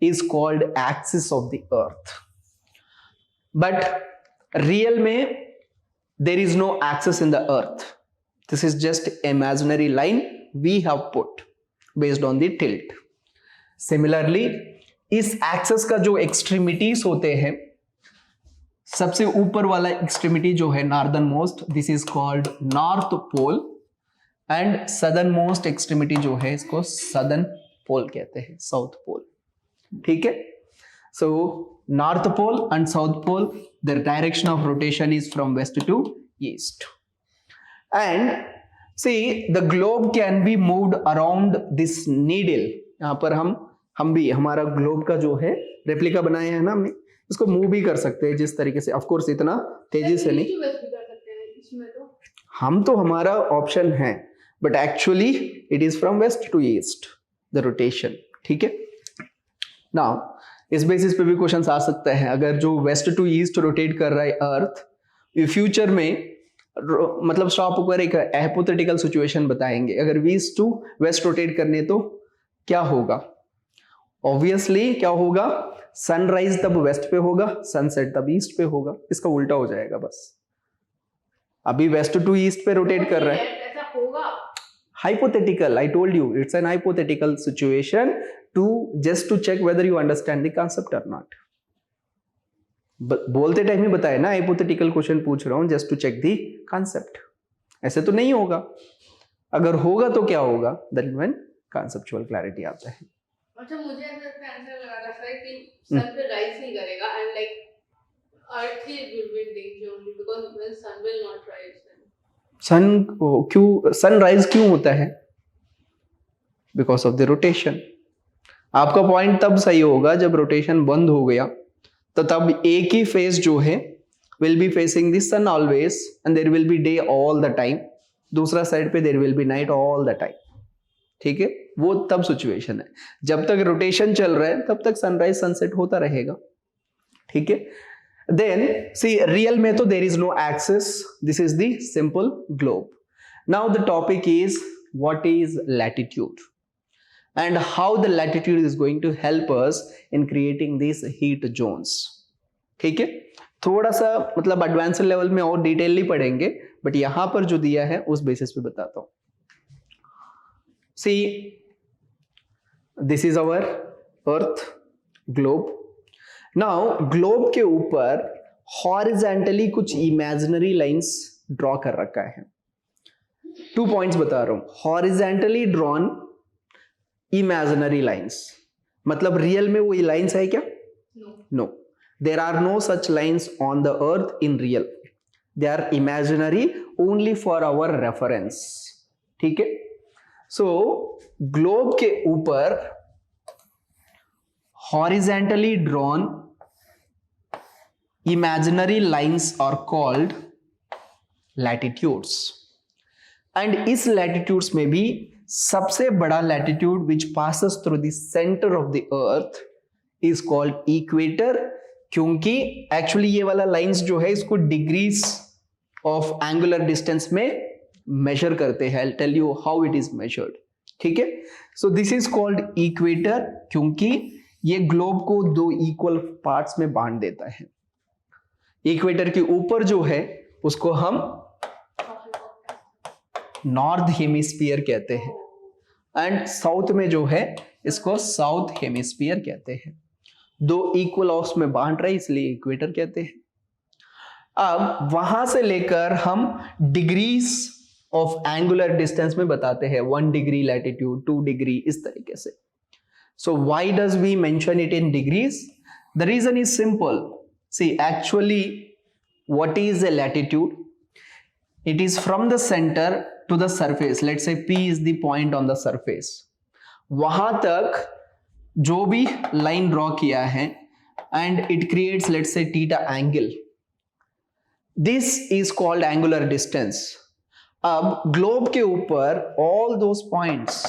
is called axis of the earth. But real में there is no axis in the earth. This is just imaginary line we have put based on the tilt. Similarly इस axis का जो extremities होते हैं, सबसे ऊपर वाला extremity जो है northern most, this is called north pole, and southern most extremity जो है इसको southern pole कहते हैं, south pole. ठीक है, so north pole and south pole, their direction of rotation is from west to east. And see the globe can be moved around this needle. यहाँ पर हम भी हमारा ग्लोब का जो है रेप्लिका बनाया है ना हमने, इसको मूव भी कर सकते हैं जिस तरीके से, ऑफ कोर्स इतना तेजी से नहीं, हम तो हमारा ऑप्शन है, but actually it is from west to east the rotation. ठीक है, नाउ इस बेसिस पे भी क्वेश्चंस आ सकते हैं, अगर जो वेस्ट टू ईस्ट रोटेट कर रहा है अर्थ, फ्यूचर में मतलब स्टॉप होकर एक हाइपोथेटिकल सिचुएशन बताएंगे, अगर ईस्ट टू वेस्ट रोटेट करने तो क्या होगा. ऑब्वियसली क्या होगा, सनराइज तब वेस्ट पे होगा, सनसेट तब ईस्ट पे होगा, इसका उल्टा हो जाएगा बस. अभी वेस्ट टू ईस्ट पे रोटेट कर रहा है, ऐसा होगा. hypothetical, I told you it's an hypothetical situation to just to check whether you understand the concept or not. बोलते टाइम ही बताया ना, हाइपोथेटिकल क्वेश्चन पूछ रहा हूं just to check the concept. ऐसे तो नहीं होगा, अगर होगा तो क्या होगा, दैट व्हेन कॉन्सेप्चुअल क्लैरिटी आता है. अच्छा, मुझे ऐसा आंसर लगा रहा है कि सन पे राइज नहीं करेगा, and like Earth he will be in danger only because when sun will not rise. Sun क्यों सनराइज क्यों होता है, बिकॉज ऑफ द रोटेशन. आपका पॉइंट तब सही होगा जब रोटेशन बंद हो गया, तो तब एक ही फेस जो है will be facing the sun always, and there will be day all the time, दूसरा साइड पे there will be night all the time. ठीक है, वो तब सिचुएशन है. जब तक रोटेशन चल रहा है तब तक सनराइज सनसेट होता रहेगा. ठीक है, then see real में तो there is no axis, this is the simple globe. Now the topic is what is latitude and how the latitude is going to help us in creating these heat zones. ठीक है, थोड़ा सा मतलब advance level में और detailed पढ़ेंगे, but यहां पर जो दिया है उस बेसिस पे बताता हूं. See this is our earth globe. Now globe के ऊपर हॉरिजेंटली कुछ इमेजिनरी लाइंस ड्रॉ कर रखा है. 2 पॉइंट्स बता रहा हूं, हॉरिजेंटली ड्रॉन इमेजिनरी लाइंस, मतलब रियल में वो लाइंस है क्या? No, there are no such lines on the earth in real, they are imaginary only for our reference, ठीक है। सो ग्लोब के ऊपर horizontally drawn imaginary lines are called latitudes, and इस latitudes में भी सबसे बड़ा latitude which passes through the center of the earth is called equator, क्योंकि actually ये वाला lines जो है इसको degrees of angular distance में measure करते हैं। I'll tell you how it is measured, ठीक है। So this is called equator क्योंकि ये ग्लोब को दो इक्वल पार्ट्स में बांट देता है। इक्वेटर के ऊपर जो है उसको हम नॉर्थ हेमिस्फीयर कहते हैं, एंड साउथ में जो है इसको साउथ हेमिस्फीयर कहते हैं। दो इक्वल ऑफ्स में बांट रहे इसलिए इक्वेटर कहते हैं। अब वहां से लेकर हम डिग्रीज ऑफ एंगुलर डिस्टेंस में बताते हैं, 1 डिग्री लैटिट्यूड, 2 डिग्री, इस तरीके से। So why does we mention it in degrees? The reason is simple. See, actually, what is a latitude? It is from the center to the surface. Let's say P is the point on the surface. वहां तक जो भी line draw किया है and it creates, let's say, theta angle. This is called angular distance. अब globe के ऊपर all those points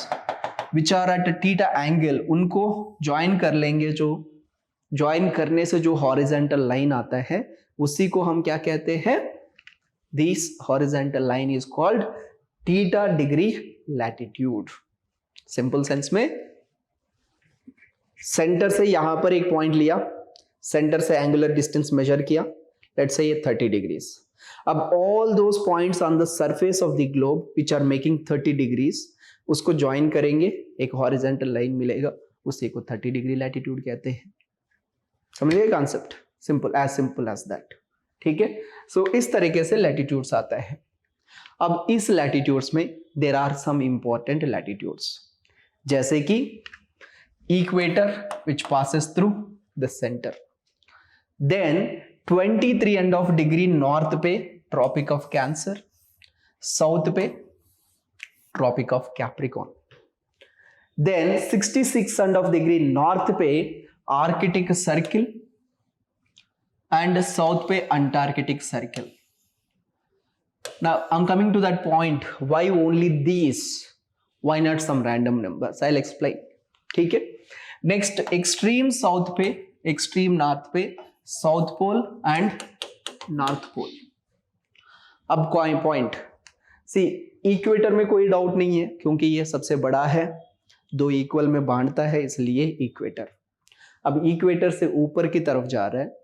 which are at a theta angle, उनको ज्वाइन कर लेंगे। जो ज्वाइन करने से जो हॉरिजेंटल लाइन आता है उसी को हम क्या कहते हैं? This horizontal line is called theta degree latitude. Simple sense में सेंटर से यहां पर एक पॉइंट लिया, सेंटर से एंगुलर डिस्टेंस मेजर किया, लेट्स से ये 30 डिग्रीज। अब all those points on the surface of the globe which are making 30 degrees, उसको ज्वाइन करेंगे, एक हॉरिजेंटल लाइन मिलेगा, उसी को 30 डिग्री लैटिट्यूड कहते हैं। समझ गए कॉन्सेप्ट? सिंपल एज दैट, ठीक है। सो इस तरीके से लैटिट्यूड्स आता है। अब इस लैटिट्यूड्स में there are some important latitudes, जैसे कि equator which passes through the centre, then 23.5 degree north पे ट्रॉपिक ऑफ कैंसर, साउथ पे Tropic of Capricorn, then 66.5 degree north पे आर्कटिक सर्किल and south पे Antarctic circle. Now I'm coming to that point, why only these, why not some random numbers? I'll explain, ठीक है। Next extreme south पे, extreme north पे south pole and north pole. अब कोई point, सी equator में कोई doubt नहीं है क्योंकि ये सबसे बड़ा है, दो इक्वल में बांटता है, इसलिए इक्वेटर। अब इक्वेटर से ऊपर की तरफ जा रहा है,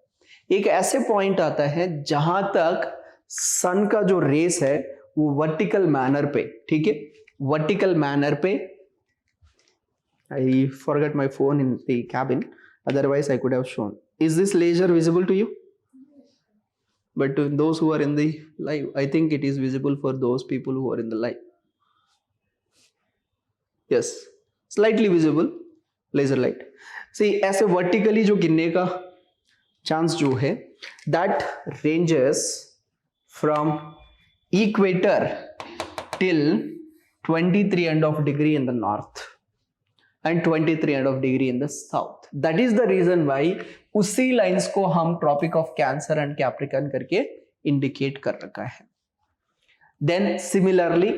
एक ऐसे पॉइंट आता है जहां तक सन का जो रेस है वो वर्टिकल मैनर पे, ठीक है, वर्टिकल मैनर पे। I forget my phone in the cabin, otherwise I could have shown. Is this laser visible to you? But to those who are in the live, I think it is visible for those people who are in the live. Yes, slightly visible laser light. See, ऐसे vertically जो गिरने का chance जो है, that ranges from equator till 23.5 degree in the north and 23.5 degree in the south. That is the reason why उसी lines को हम Tropic of cancer and Capricorn करके इंडिकेट कर रखा है। Then similarly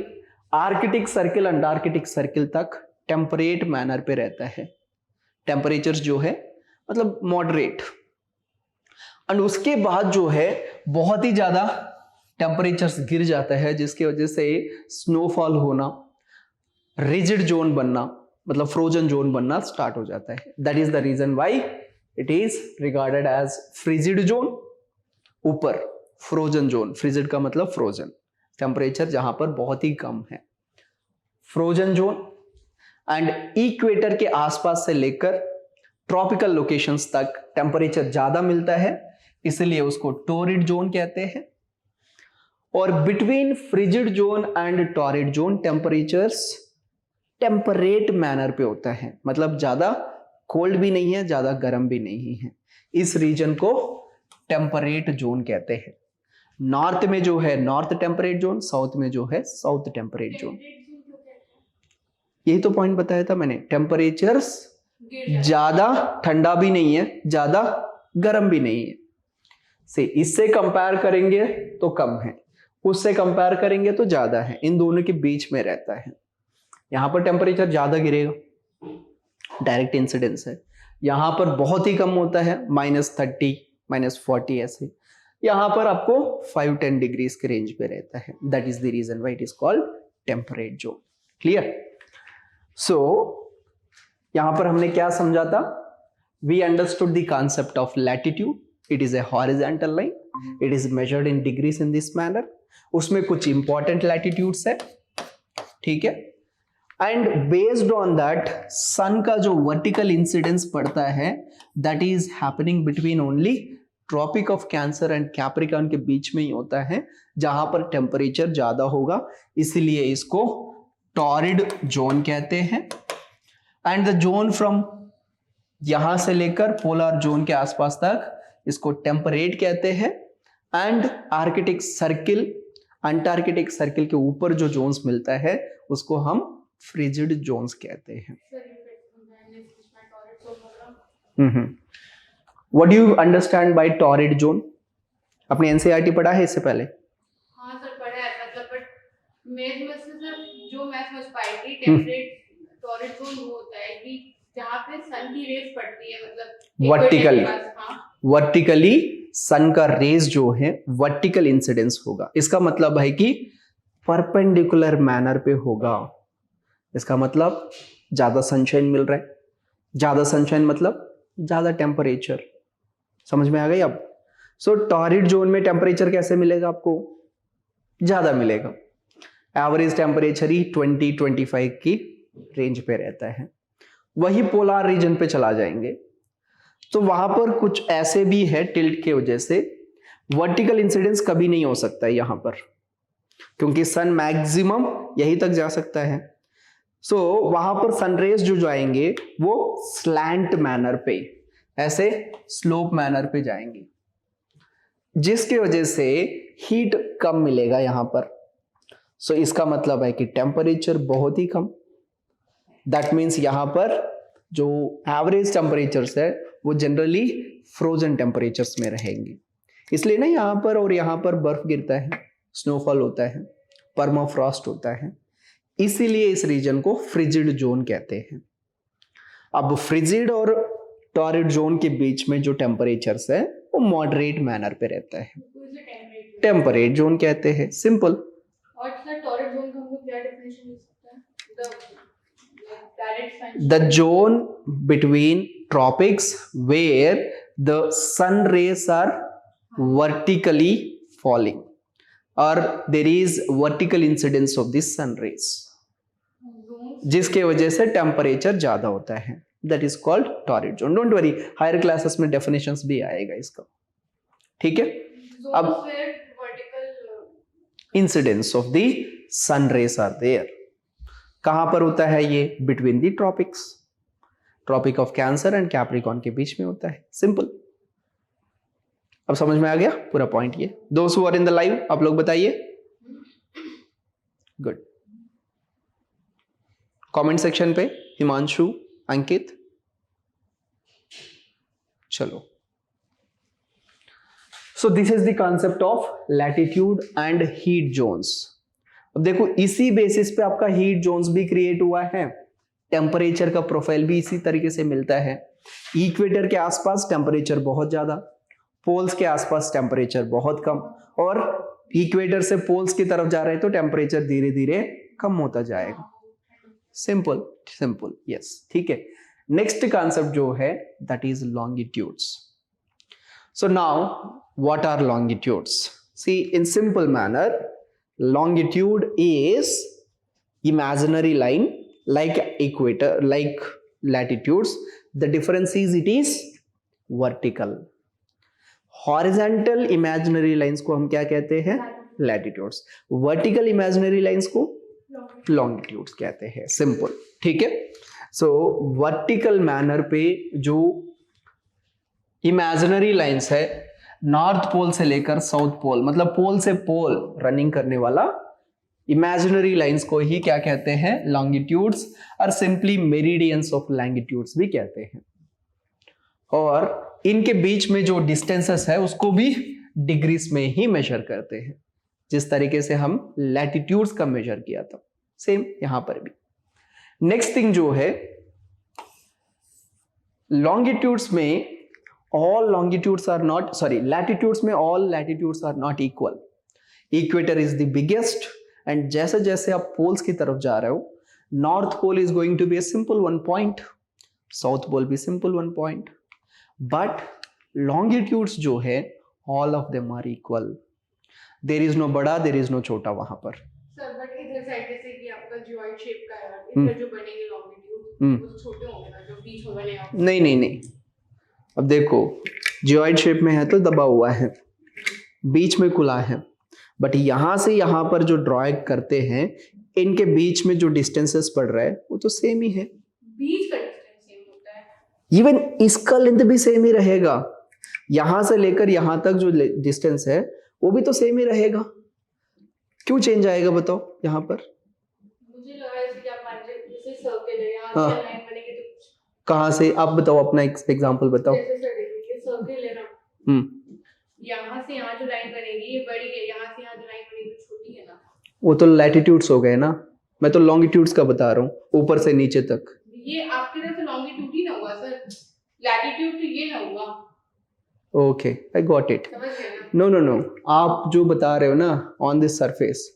Arctic circle, Antarctic circle तक temperate manner पे रहता है, टेम्परेचर्स जो है मतलब मॉडरेट, एंड उसके बाद जो है बहुत ही ज्यादा टेम्परेचर्स गिर जाता है, जिसकी वजह से स्नोफॉल होना, रिजिड जोन बनना, मतलब फ्रोजन जोन बनना स्टार्ट हो जाता है। That is the reason why it is regarded as frigid zone, ऊपर फ्रोजन जोन, फ्रिजिड का मतलब फ्रोजन, टेम्परेचर जहां पर बहुत ही कम है, फ्रोजन जोन। एंड इक्वेटर के आसपास से लेकर ट्रॉपिकल लोकेशंस तक टेम्परेचर ज्यादा मिलता है, इसलिए उसको टोरिड जोन कहते हैं। और between frigid zone and torrid zone temperatures temperate manner पे होता है, मतलब ज्यादा कोल्ड भी नहीं है, ज्यादा गर्म भी नहीं है। इस रीजन को टेम्परेट जोन कहते हैं। नॉर्थ में जो है नॉर्थ टेम्परेट जोन, साउथ में जो है साउथ टेम्परेट जोन। यही तो पॉइंट बताया था मैंने, टेम्परेचर्स ज्यादा ठंडा भी नहीं है, ज्यादा गर्म भी नहीं है। से इससे कंपेयर करेंगे तो कम है, उससे कंपेयर करेंगे तो ज्यादा है, इन दोनों के बीच में रहता है। यहां पर टेम्परेचर ज्यादा गिरेगा, डायरेक्ट इंसिडेंस है। यहां पर बहुत ही कम होता है, -30 -40 ऐसे। यहां पर आपको 5-10 डिग्रीज के रेंज पे रहता है। That is the reason why it is called temperate zone. Clear? So यहां पर हमने क्या समझा था? We understood the concept of latitude. It is a horizontal line, it is measured in degrees in this manner. उसमें कुछ important latitudes है, ठीक है। And based on that sun का जो वर्टिकल इंसिडेंस पड़ता है that is happening between only tropic of cancer and Capricorn के बीच में ही होता है, जहां पर टेम्परेचर ज्यादा होगा, इसीलिए इसको टॉरिड जोन कहते हैं। एंड द जोन फ्रॉम यहां से लेकर पोलर जोन के आसपास तक इसको टेम्परेट कहते हैं। And Arctic circle, Antarctic circle के ऊपर जो जोन्स मिलता है उसको हम फ्रिजिड जोन्स कहते हैं। What do you understand by torrid zone? अपने एनसीईआरटी पढ़ा है इससे पहले? हाँ सर पढ़ा है, मतलब बट मैं से सर जो मैं समझ पाई थी टेम्परेट टॉरिड जोन वो होता है कि जहाँ पे सन की रेज पड़ती है, मतलब वर्टिकली, हाँ वर्टिकली सन का रेज जो है वर्टिकल इंसिडेंस होगा। इसका मतलब है कि परपेंडिकुलर मैनर पे होगा। इसका मतलब ज्यादा सनशाइन मिल रहा है, ज्यादा सनशाइन मतलब ज्यादा टेम्परेचर। समझ में आ गई अब? सो टॉरिड जोन में टेम्परेचर कैसे मिलेगा आपको? ज्यादा मिलेगा। एवरेज टेम्परेचर ही 20-25 की रेंज पे रहता है। वही पोलर रीजन पे चला जाएंगे तो वहां पर कुछ ऐसे भी है, टिल्ट की वजह से वर्टिकल इंसिडेंस कभी नहीं हो सकता है यहां पर, क्योंकि सन मैक्सिमम यहीं तक जा सकता है। सो वहां पर सनरेज जो जाएंगे वो स्लैंट मैनर पे, ऐसे स्लोप मैनर पे जाएंगे, जिसके वजह से हीट कम मिलेगा यहां पर। सो इसका मतलब है कि टेम्परेचर बहुत ही कम। दैट मीन्स यहां पर जो एवरेज टेम्परेचर्स है वो जनरली फ्रोजन टेम्परेचर्स में रहेंगे। इसलिए ना यहां पर और यहां पर बर्फ गिरता है, स्नोफॉल होता है, परमाफ्रॉस्ट होता है, इसीलिए इस रीजन को फ्रिजिड जोन कहते हैं। अब फ्रिजिड और टॉरिड जोन के बीच में जो टेम्परेचर्स है वो मॉडरेट मैनर पे रहता है, टेम्परेट जोन कहते हैं। सिंपल। और सर टॉरिड जोन का हम लोग क्या डेफिनेशन दे सकते हैं? The zone between tropics where the sun rays are vertically falling or there is vertical incidence of the sun rays, जिसके वजह से टेम्परेचर ज्यादा होता है, that is called torrid zone. Don't worry, higher classes में definitions भी आएगा इसका, ठीक है। अब incidence of the sun rays are there, कहां पर होता है ये? Between the tropics, tropic of cancer and Capricorn के बीच में होता है। सिंपल। अब समझ में आ गया पूरा पॉइंट ये? दोस्त who are in the live आप लोग बताइए। गुड। कमेंट सेक्शन पे हिमांशु, अंकित, चलो। सो this is the concept of latitude and heat zones. अब देखो इसी बेसिस पे आपका हीट जोन्स भी क्रिएट हुआ है, टेम्परेचर का प्रोफाइल भी इसी तरीके से मिलता है। इक्वेटर के आसपास टेम्परेचर बहुत ज्यादा, पोल्स के आसपास टेम्परेचर बहुत कम, और इक्वेटर से पोल्स की तरफ जा रहे हैं तो टेम्परेचर धीरे धीरे कम होता जाएगा। सिंपल सिंपल, यस, ठीक है। नेक्स्ट कॉन्सेप्ट जो है that is longitudes. So now what are longitudes? See in simple manner, longitude is imaginary line like equator, like latitudes. The difference is it is vertical. Horizontal imaginary lines को हम क्या कहते हैं? Latitudes. Vertical imaginary lines को longitudes कहते हैं। Simple, ठीक है। So vertical manner पे जो imaginary lines है नॉर्थ पोल से लेकर साउथ पोल, मतलब पोल से पोल रनिंग करने वाला इमेजिनरी लाइंस को ही क्या कहते हैं, लॉन्गिट्यूड्स, और सिंपली मेरिडियंस ऑफ लॉन्गिट्यूड्स भी कहते हैं। और इनके बीच में जो डिस्टेंसेस है उसको भी डिग्रीज में ही मेजर करते हैं, जिस तरीके से हम लैटिट्यूड्स का मेजर किया था, सेम यहां पर भी। नेक्स्ट थिंग जो है, लॉन्गिट्यूड्स में all longitudes are not, sorry, latitudes में all latitudes are not equal. Equator is the biggest, and जैसे जैसे आप poles की तरफ जा रहे हो, north pole is going to be a simple 1 point, south pole भी simple 1 point, but longitudes जो है all of them are equal. There is no बड़ा, there is no छोटा वहां पर। सर बट इधर साइड जैसे कि आपका जियोइड शेप का है, इधर जो बनेंगे लॉन्गिट्यूड वो छोटे होंगे ना, जो बीच में बनेगा। नहीं नहीं नहीं, अब देखो जियोइड शेप में है तो दबा हुआ है, बीच में खुला है, बट यहां से यहां पर जो ड्रॉ करते हैं, इनके बीच में जो डिस्टेंसेस पड़ रहा है वो तो सेम ही है, बीच का डिस्टेंस सेम होता है, इवन इसका लेंथ भी सेम ही रहेगा, यहां से लेकर यहां तक जो डिस्टेंस है वो भी तो सेम ही रहेगा, क्यों चेंज आएगा बताओ यहाँ पर? मुझे लगा जैसे कि आप मान लीजिए जैसे सर्कल है, यहाँ हाँ। से लाइन बनेगी तो कहाँ से, आप बताओ अपना एग्जांपल बताओ। जैसे सर देखिए सर्कल है ना, यहाँ से यहाँ जो लाइन बनेगी ये बड़ी है, यहाँ से यहाँ जो लाइन बनेगी वो छोटी है ना, वो तो लैटिट्यूड्स हो गए ना, मैं तो लॉन्गिट्यूड्स का बता रहा हूँ, ऊपर से नीचे तक। ये आपकी तरफ से लॉन्गिट्यूड ही ना हुआ सर, लैटिट्यूड तो ये ना हुआ। Okay, I got it. समझ गए ना? नो नो नो, आप जो बता रहे हो ना ऑन दिस सरफेस,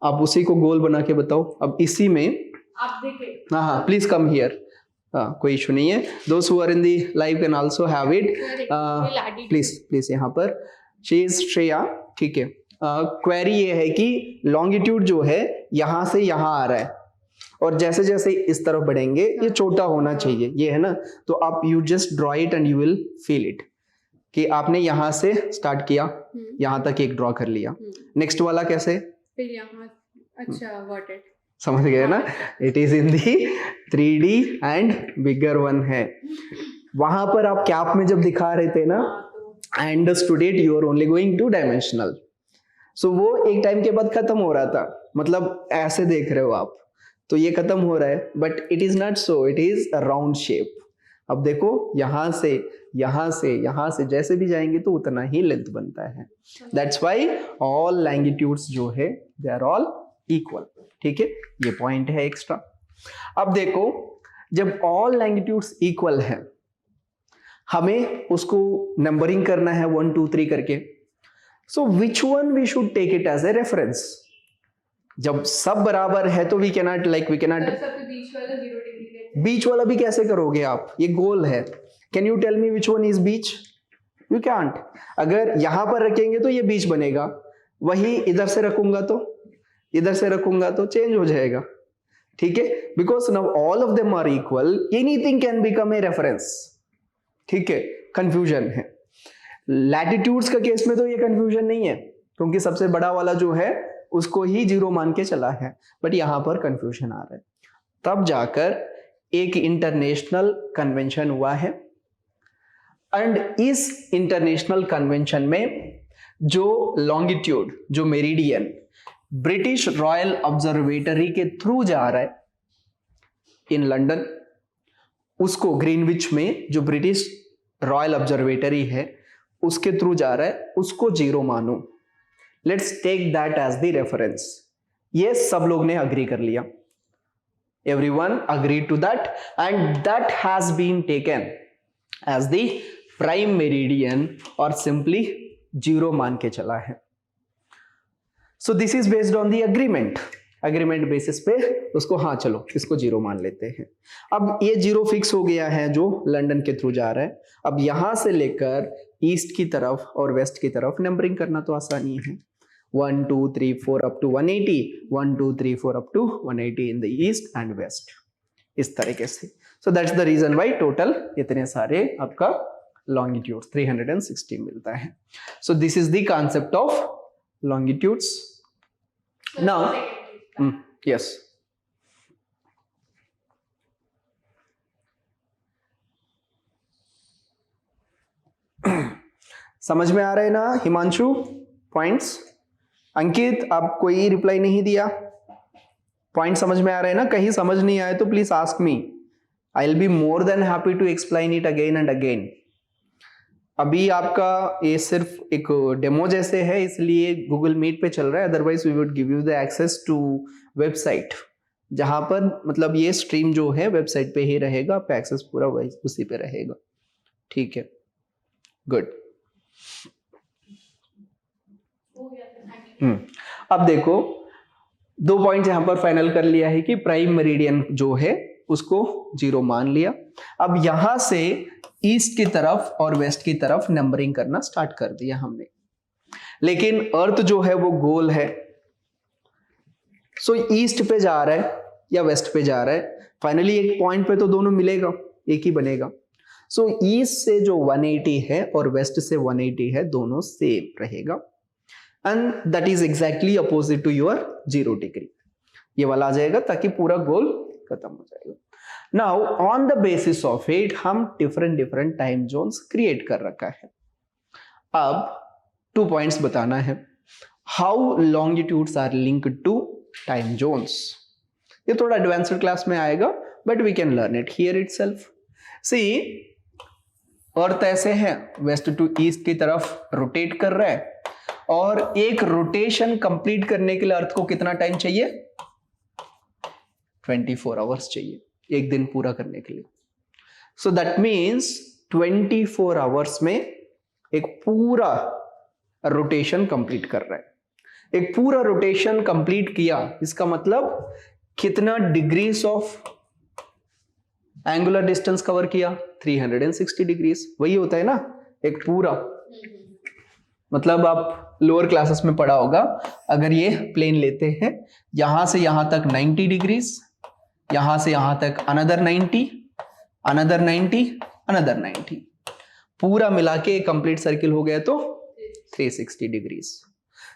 आप उसी को गोल बना के बताओ। अब इसी में आप देखिए, हाँ हाँ, प्लीज कम हियर, हाँ कोई इशू नहीं है, those who are in the live can also have it, please please यहाँ पर शी इज श्रेया, ठीक है। क्वेरी ये है कि लॉन्गिट्यूड जो है यहाँ से यहाँ आ रहा है, और जैसे जैसे इस तरफ बढ़ेंगे ये छोटा होना चाहिए, ये है ना, तो आप you just draw it and you will feel it, कि आपने यहाँ से स्टार्ट किया, यहाँ तक एक ड्रॉ कर लिया, नेक्स्ट वाला कैसे, फिर यहाँ, अच्छा गॉट इट, समझ गए ना, it is in the 3D and bigger one है। वहां पर आप कैप में जब दिखा रहे थे ना, I understood it, you are only going 2 dimensional, so वो एक टाइम के बाद खत्म हो रहा था, मतलब ऐसे देख रहे हो आप तो ये खत्म हो रहा है, but it is not so, it is a round shape. अब देखो यहां से यहां से यहां से जैसे भी जाएंगे तो उतना ही लेंथ बनता है, दैट्स व्हाई ऑल लैंगिट्यूड्स जो है दे आर ऑल इक्वल, ठीक है, ये पॉइंट है एक्स्ट्रा। अब देखो जब ऑल लैंगिट्यूड्स इक्वल है, हमें उसको नंबरिंग करना है 1 2 3 करके, so which one we should take it as a reference. जब सब बराबर है तो वी कैनॉट वी कैनॉट, बीच वाला 0 डिग्री, बीच वाला भी कैसे करोगे आप, ये गोल है, can you tell me which one is बीच, यू कैंट। अगर यहां पर रखेंगे तो ये बीच बनेगा, वही इधर से रखूंगा तो, इधर से रखूंगा तो चेंज हो जाएगा, ठीक है, because now all of them are equal, anything can become a reference, ठीक है, कंफ्यूजन है। लैटिट्यूड्स का केस में तो ये कंफ्यूजन नहीं है, क्योंकि सबसे बड़ा वाला जो है उसको ही 0 मान के चला है, बट यहां पर कंफ्यूजन आ रहा है। तब जाकर एक इंटरनेशनल कन्वेंशन हुआ है, एंड इस इंटरनेशनल कन्वेंशन में जो लॉन्गिट्यूड, जो मेरिडियन ब्रिटिश रॉयल ऑब्जर्वेटरी के थ्रू जा रहा है इन लंदन, उसको ग्रीनविच में जो ब्रिटिश रॉयल ऑब्जर्वेटरी है उसके थ्रू जा रहा है, उसको 0 मानो, let's take that as the reference. ये सब लोग ने अग्री कर लिया, everyone agreed to that, and that has been taken as the prime meridian, और simply 0 मान के चला है। So this is based on the agreement basis पे उसको, हाँ चलो इसको 0 मान लेते हैं। अब ये 0 फिक्स हो गया है जो लंदन के थ्रू जा रहा है। अब यहां से लेकर ईस्ट की तरफ और वेस्ट की तरफ नंबरिंग करना तो आसानी है, 1 2 3 4 up to 180, 1 2 3 4 up to 180 in the east and west, इस तरीके से। So that's the reason why total इतने सारे आपका longitudes 360 मिलता है। So this is the concept of longitudes. Now, yes. समझ में आ रहे हैं ना हिमांशु पॉइंट्स? अंकित आप कोई रिप्लाई नहीं दिया? पॉइंट समझ में आ रहे हैं ना? कहीं समझ नहीं आए तो please ask me, I will be more than happy to explain it again and again. अभी आपका ये सिर्फ एक डेमो जैसे है इसलिए गूगल मीट पे चल रहा है, otherwise we would give you the access to website, जहां पर मतलब ये स्ट्रीम जो है वेबसाइट पे ही रहेगा, आपका एक्सेस पूरा उसी पे रहेगा। ठीक है, गुड। अब देखो 2 पॉइंट यहां पर फाइनल कर लिया है कि प्राइम मेरिडियन जो है उसको 0 मान लिया। अब यहां से ईस्ट की तरफ और वेस्ट की तरफ नंबरिंग करना स्टार्ट कर दिया हमने, लेकिन अर्थ जो है वो गोल है, सो ईस्ट पे जा रहा है या वेस्ट पे जा रहा है, फाइनली एक पॉइंट पे तो दोनों मिलेगा, एक ही बनेगा। सो ईस्ट से जो 180 है और वेस्ट से 180 है, दोनों सेम रहेगा, and that is exactly opposite to your 0 degree. ये वाला आ जाएगा ताकि पूरा गोल खत्म हो जाएगा। Now on the basis of it हम डिफरेंट टाइम जोन्स क्रिएट कर रखा है। अब 2 पॉइंट्स बताना है, how longitudes are linked to time zones. ये थोड़ा एडवांस्ड क्लास में आएगा but we can learn it here itself. See Earth ऐसे है, वेस्ट टू ईस्ट की तरफ रोटेट कर रहा है, और एक रोटेशन कंप्लीट करने के लिए अर्थ को कितना टाइम चाहिए? 24 आवर्स चाहिए, एक दिन पूरा करने के लिए। सो दैट मीन्स 24 आवर्स में एक पूरा रोटेशन कंप्लीट कर रहा है। एक पूरा रोटेशन कंप्लीट किया, इसका मतलब कितना degrees of angular distance cover किया? 360 डिग्रीज। वही होता है ना एक पूरा, मतलब आप लोअर क्लासेस में पढ़ा होगा, अगर ये प्लेन लेते हैं यहां से यहां तक 90 डिग्रीज, यहां से यहां तक अनदर 90, अनदर 90, अनदर 90, पूरा मिला के कंप्लीट सर्किल हो गया तो 360 डिग्रीज।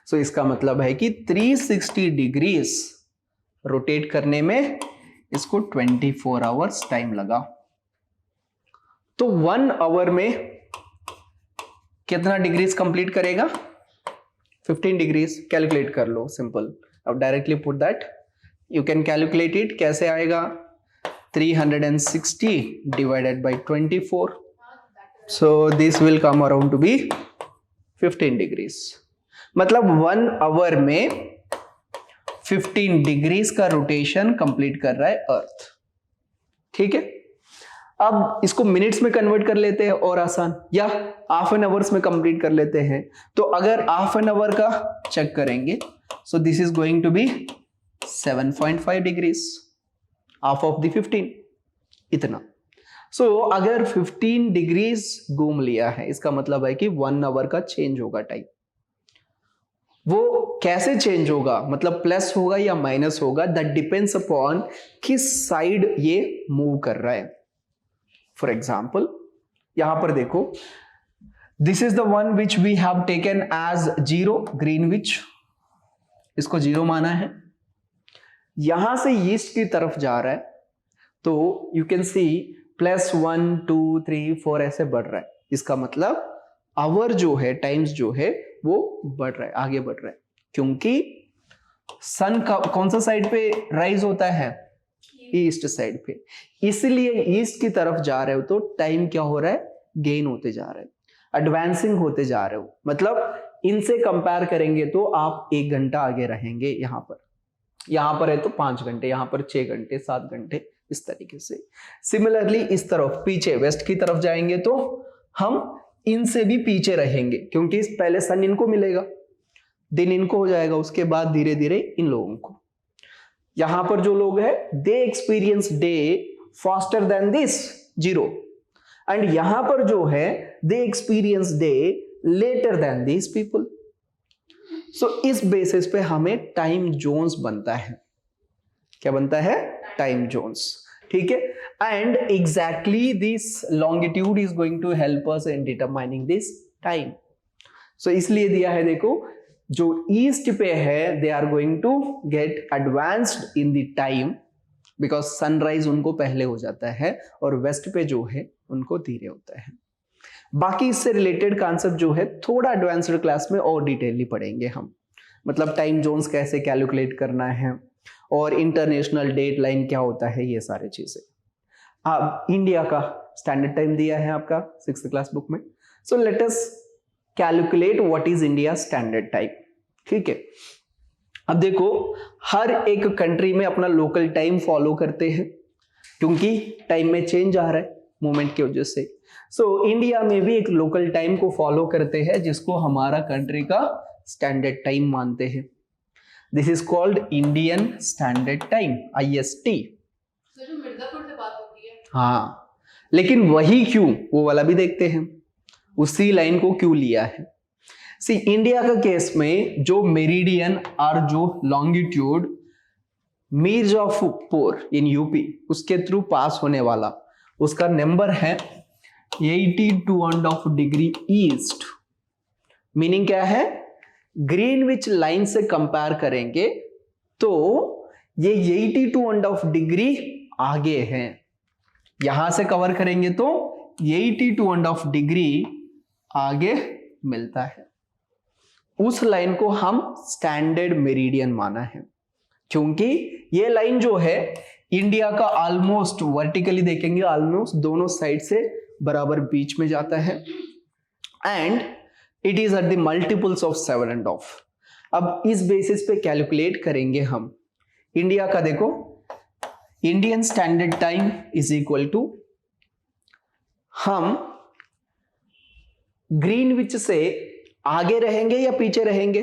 सो इसका मतलब है कि 360 डिग्रीज रोटेट करने में इसको 24 आवर्स टाइम लगा। तो 1 आवर में कितना डिग्रीज कंप्लीट करेगा? 15 डिग्रीज। कैलकुलेट कर लो, सिंपल। अब directly put that, you can calculate it. कैसे आएगा? 360 divided by 24, so this will come around to be 15 degrees. मतलब 1 आवर में 15 डिग्रीज का रोटेशन कंप्लीट कर रहा है अर्थ। ठीक है, अब इसको मिनट्स में कन्वर्ट कर लेते हैं और आसान, या हाफ एन आवर्स में कंप्लीट कर लेते हैं। तो अगर हाफ एन आवर का चेक करेंगे, so this is going to be 7.5 degrees, half of the 15, इतना। सो अगर 15 डिग्रीज घूम लिया है, इसका मतलब है कि 1 आवर का चेंज होगा टाइम। वो कैसे चेंज होगा, मतलब प्लस होगा या माइनस होगा, दैट डिपेंड्स अपॉन किस साइड ये मूव कर रहा है। फॉर एग्जाम्पल यहां पर देखो, this is the one which we have taken as 0, Greenwich, इसको 0 माना है। यहां से ईस्ट की तरफ जा रहा है, तो यू कैन सी +1 2 3 4 ऐसे बढ़ रहा है। इसका मतलब आवर जो है, टाइम्स जो है वो बढ़ रहा है, आगे बढ़ रहा है, क्योंकि सन का कौन सा साइड पे राइज होता है? ईस्ट साइड पे। इसलिए ईस्ट की तरफ जा रहे हो तो टाइम क्या हो रहा है? गेन होते जा रहा है, एडवांसिंग होते जा रहे हो। मतलब इनसे कंपेयर करेंगे तो आप 1 घंटा आगे रहेंगे। यहां पर है तो 5 घंटे, यहां पर 6 घंटे, 7 घंटे, इस तरीके से। सिमिलरली इस तरफ पीछे वेस्ट की तरफ जाएंगे तो हम इनसे भी पीछे रहेंगे, क्योंकि पहले सन इनको मिलेगा, दिन इनको हो जाएगा, उसके बाद धीरे धीरे इन लोगों को। यहां पर जो लोग हैं, they experience day faster than this 0, and यहां पर जो है they experience day later than this people. So इस बेसिस पे हमें टाइम जोन्स बनता है। क्या बनता है? Time zones. ठीक है, and exactly this longitude is going to help us in determining this time. So इसलिए दिया है, देखो जो ईस्ट पे है they are going to get advanced in the time, because sunrise उनको पहले हो जाता है, और वेस्ट पे जो है उनको धीरे होता है। बाकी इससे रिलेटेड कॉन्सेप्ट जो है थोड़ा एडवांस्ड क्लास में और डिटेलली पढ़ेंगे हम, मतलब टाइम जोन्स कैसे कैलकुलेट करना है और इंटरनेशनल डेट लाइन क्या होता है, ये सारी चीजें। अब इंडिया का स्टैंडर्ड टाइम दिया है आपका 6th क्लास बुक में, so let us calculate what is India standard time. ठीक है, अब देखो हर एक कंट्री में अपना लोकल टाइम फॉलो करते हैं क्योंकि टाइम में चेंज आ रहा है मूवमेंट की वजह से। सो इंडिया में भी एक लोकल टाइम को फॉलो करते हैं जिसको हमारा कंट्री का स्टैंडर्ड टाइम मानते हैं। This is called Indian standard time, IST। तो जो मिर्जापुर से बात होती है, हाँ, लेकिन वही क्यों, वो वाला भी देखते हैं, उसी लाइन को क्यों लिया है। सी इंडिया का केस में जो मेरिडियन और जो लॉन्गिट्यूड मिर्जापुर इन यूपी उसके थ्रू पास होने वाला, उसका नंबर है 82.5 डिग्री ईस्ट। मीनिंग क्या है, ग्रीनविच लाइन से कंपेयर करेंगे तो ये 82.5 डिग्री आगे है, यहां से कवर करेंगे तो 82.5 डिग्री आगे मिलता है। उस लाइन को हम स्टैंडर्ड मेरिडियन माना है क्योंकि ये लाइन जो है इंडिया का ऑलमोस्ट वर्टिकली देखेंगे ऑलमोस्ट दोनों साइड से बराबर बीच में जाता है and it is at the multiples of 7.5। अब इस बेसिस पे कैलकुलेट करेंगे हम इंडिया का। देखो Indian standard time is equal to, हम ग्रीनविच से आगे रहेंगे या पीछे रहेंगे,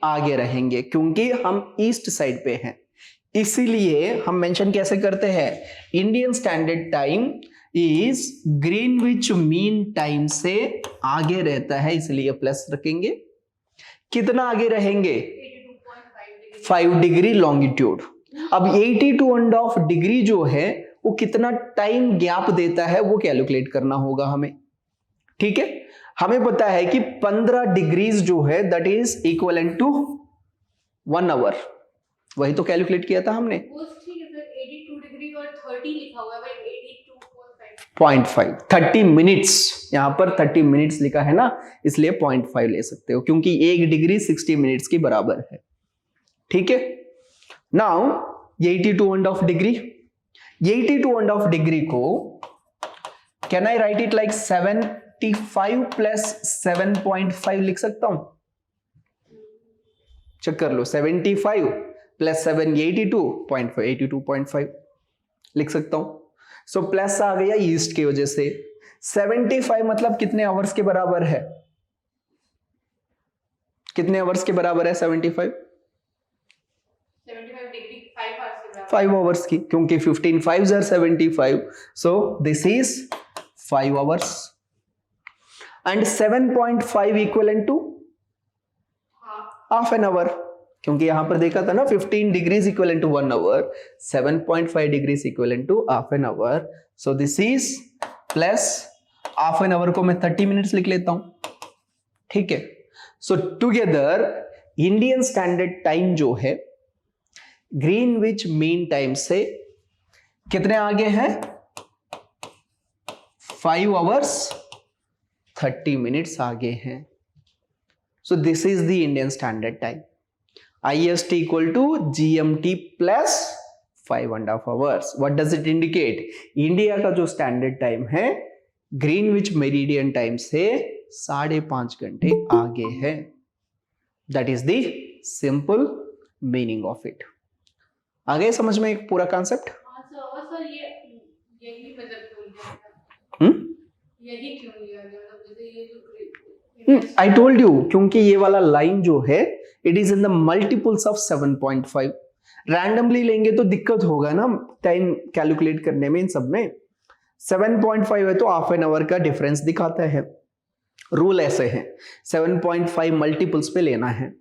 आगे रहेंगे क्योंकि हम ईस्ट साइड पे हैं, इसीलिए हम मेंशन कैसे करते हैं, Indian standard time is Greenwich mean time से आगे रहता है, इसलिए प्लस रखेंगे। कितना आगे रहेंगे, 5 डिग्री लॉन्गिट्यूड। अब 82.5 डिग्री जो है वो कितना टाइम गैप देता है वो कैलकुलेट करना होगा हमें। ठीक है, हमें पता है कि 15 डिग्रीज जो है that is equivalent to 1 hour, वही तो कैलकुलेट किया था हमने। 82 डिग्री और 30 लिखा हुआ है भाई, 0.5 30 मिनट्स, यहां पर 30 मिनट्स लिखा है ना, इसलिए 0.5 ले सकते हो क्योंकि 1 डिग्री 60 मिनट्स की बराबर है। ठीक है, नाउ 82.5 डिग्री, 82.5 डिग्री को can I right it like 75 plus 7.5 लिख सकता हूं, चेक कर लो, 75 प्लस 7 82.5 82.5 लिख सकता हूं। सो प्लस आ गया ईस्ट की वजह से। 75 मतलब कितने आवर्स के बराबर है, कितने आवर्स के बराबर है 75 डिग्री 5 आवर्स के बराबर, 5 आवर्स की, क्योंकि 15 5s are 75, so this is 5 hours and 7.5 equivalent to half an hour, क्योंकि यहां पर देखा था ना 15 degrees equivalent to 1 hour, 7.5 degrees equivalent to half an hour, so this is plus half an hour को मैं 30 मिनट्स लिख लेता हूं। ठीक है, so together Indian standard time जो है ग्रीनविच मीन टाइम से कितने आगे हैं, 5 आवर्स 30 मिनट्स आगे हैं। सो this is the Indian standard time, IST equal to GMT plus 5.5 hours. What does it indicate? India का जो स्टैंडर्ड टाइम है ग्रीनविच मेरिडियन टाइम से 5.5 घंटे आगे है। That is the simple meaning of it. आ गए समझ में एक पूरा कॉन्सेप्ट? सर यही मतलब बोल दिया, यही क्यों लिया गया, मतलब जैसे ये जो आई टोल्ड यू, क्योंकि ये वाला लाइन जो है it is in the multiples of 7.5। Randomly लेंगे तो दिक्कत होगा ना टाइम कैलकुलेट करने में, इन सब में 7.5 है तो हाफ एन आवर का डिफरेंस दिखाता है। रूल ऐसे है 7.5 मल्टीपल्स पे लेना है।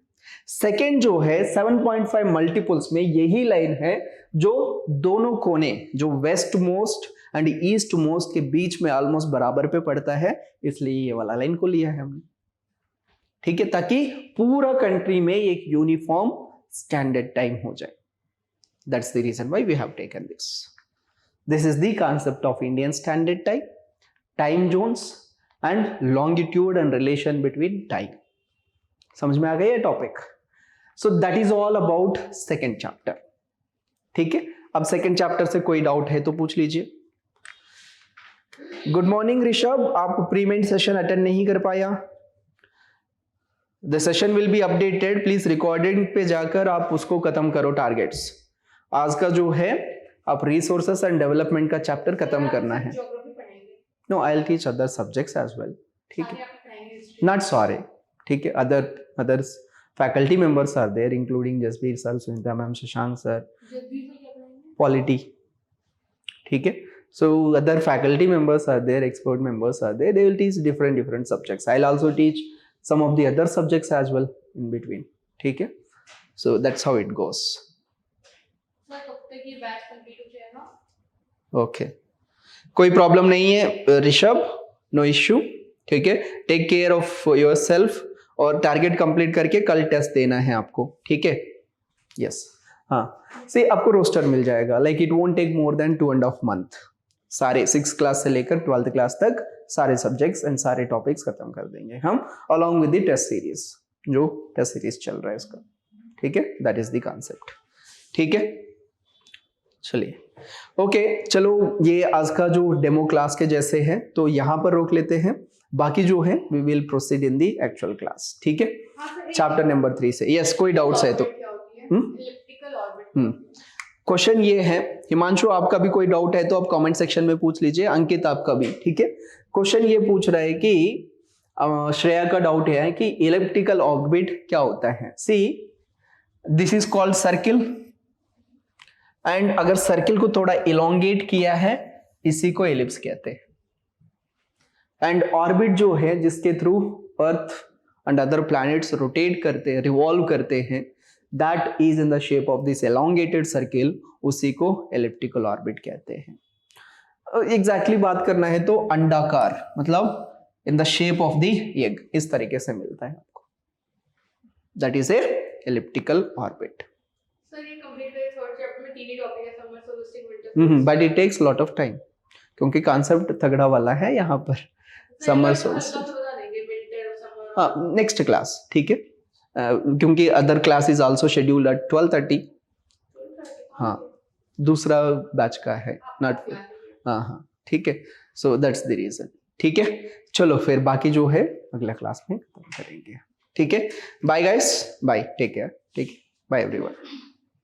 सेकेंड जो है 7.5 मल्टीपल्स में यही लाइन है जो दोनों कोने, जो west most and east most के बीच में ऑलमोस्ट बराबर पे पड़ता है, इसलिए ये वाला लाइन को लिया है हमने। ठीक है, ताकि पूरा कंट्री में एक यूनिफॉर्म स्टैंडर्ड टाइम हो जाए। That's the reason why we have taken this. This is the concept of Indian standard time. Time zones and longitude and relation between time. समझ में आ गया ये topic? So that is all about second chapter. ठीक है, अब second chapter से कोई डाउट है तो पूछ लीजिए। गुड मॉर्निंग ऋषभ, आप प्रीमेंट सेशन अटेंड नहीं कर पाया। The session will be updated, please recording पे जाकर आप उसको खत्म करो। टारगेट्स आज का जो है, आप रिसोर्सेस एंड डेवलपमेंट का चैप्टर खत्म करना है। No, I will teach other subjects as well. ठीक है, नॉट सॉरी। ठीक है, other faculty members are there including Jasbir sir, Sunita ma'am, Shashank sir, polity. ठीक है, so other faculty members are there, expert members are there, they will teach different subjects. I'll also teach some of the other subjects as well in between. ठीक है, so that's how it goes. Okay, कोई problem नहीं है Rishabh, no issue. ठीक है, take care of your self और target complete करके कल टेस्ट देना है आपको। ठीक है, यस। हाँ, से आपको रोस्टर मिल जाएगा, like it won't take more than 2.5 month। सारे 6th क्लास से लेकर 12th क्लास तक सारे सब्जेक्ट्स एंड सारे टॉपिक्स खत्म कर देंगे हम, along with the test series, जो टेस्ट सीरीज चल रहा है इसका। ठीक है, दैट इज द कॉन्सेप्ट। ठीक है, चलिए ओके, चलो ये आज का जो डेमो क्लास के जैसे है तो यहाँ पर रोक लेते हैं, बाकी जो है we will proceed in the actual class. ठीक है, चैप्टर नंबर 3 से। यस, कोई डाउट्स है तो क्वेश्चन ये है, हिमांशु आपका भी कोई डाउट है तो आप कमेंट सेक्शन में पूछ लीजिए, अंकित आपका भी। ठीक है, क्वेश्चन ये पूछ रहा है कि श्रेया का डाउट है कि इलिप्टिकल ऑर्बिट क्या होता है। See, this is called circle, and अगर सर्किल को थोड़ा इलोंगेट किया है इसी को एलिप्स कहते हैं। एंड ऑर्बिट जो है जिसके through earth and other planets rotate करते हैं, रिवॉल्व करते हैं, that is in the shape of this elongated circle, उसी को elliptical orbit कहते हैं। एग्जैक्टली बात करना है तो अंडाकार, मतलब in the shape of the egg, इस तरीके से मिलता है आपको, that is a elliptical orbit। Sir ये कंप्लीट है, थर्ड चैप्टर में 3 ही टॉपिक है, summer solstice, winter, but it takes lot of time क्योंकि कॉन्सेप्ट तगड़ा वाला है यहाँ पर। समर सोल्स्टिस, हाँ, नेक्स्ट क्लास। ठीक है, क्योंकि other class is also scheduled at 12:30। हाँ, दूसरा बैच का है, नॉट। हाँ हाँ, ठीक है, सो दैट्स द रीजन। ठीक है, चलो फिर बाकी जो है अगला क्लास में करेंगे। ठीक है, bye guys, bye, take care. ठीक है, बाय एवरीवन।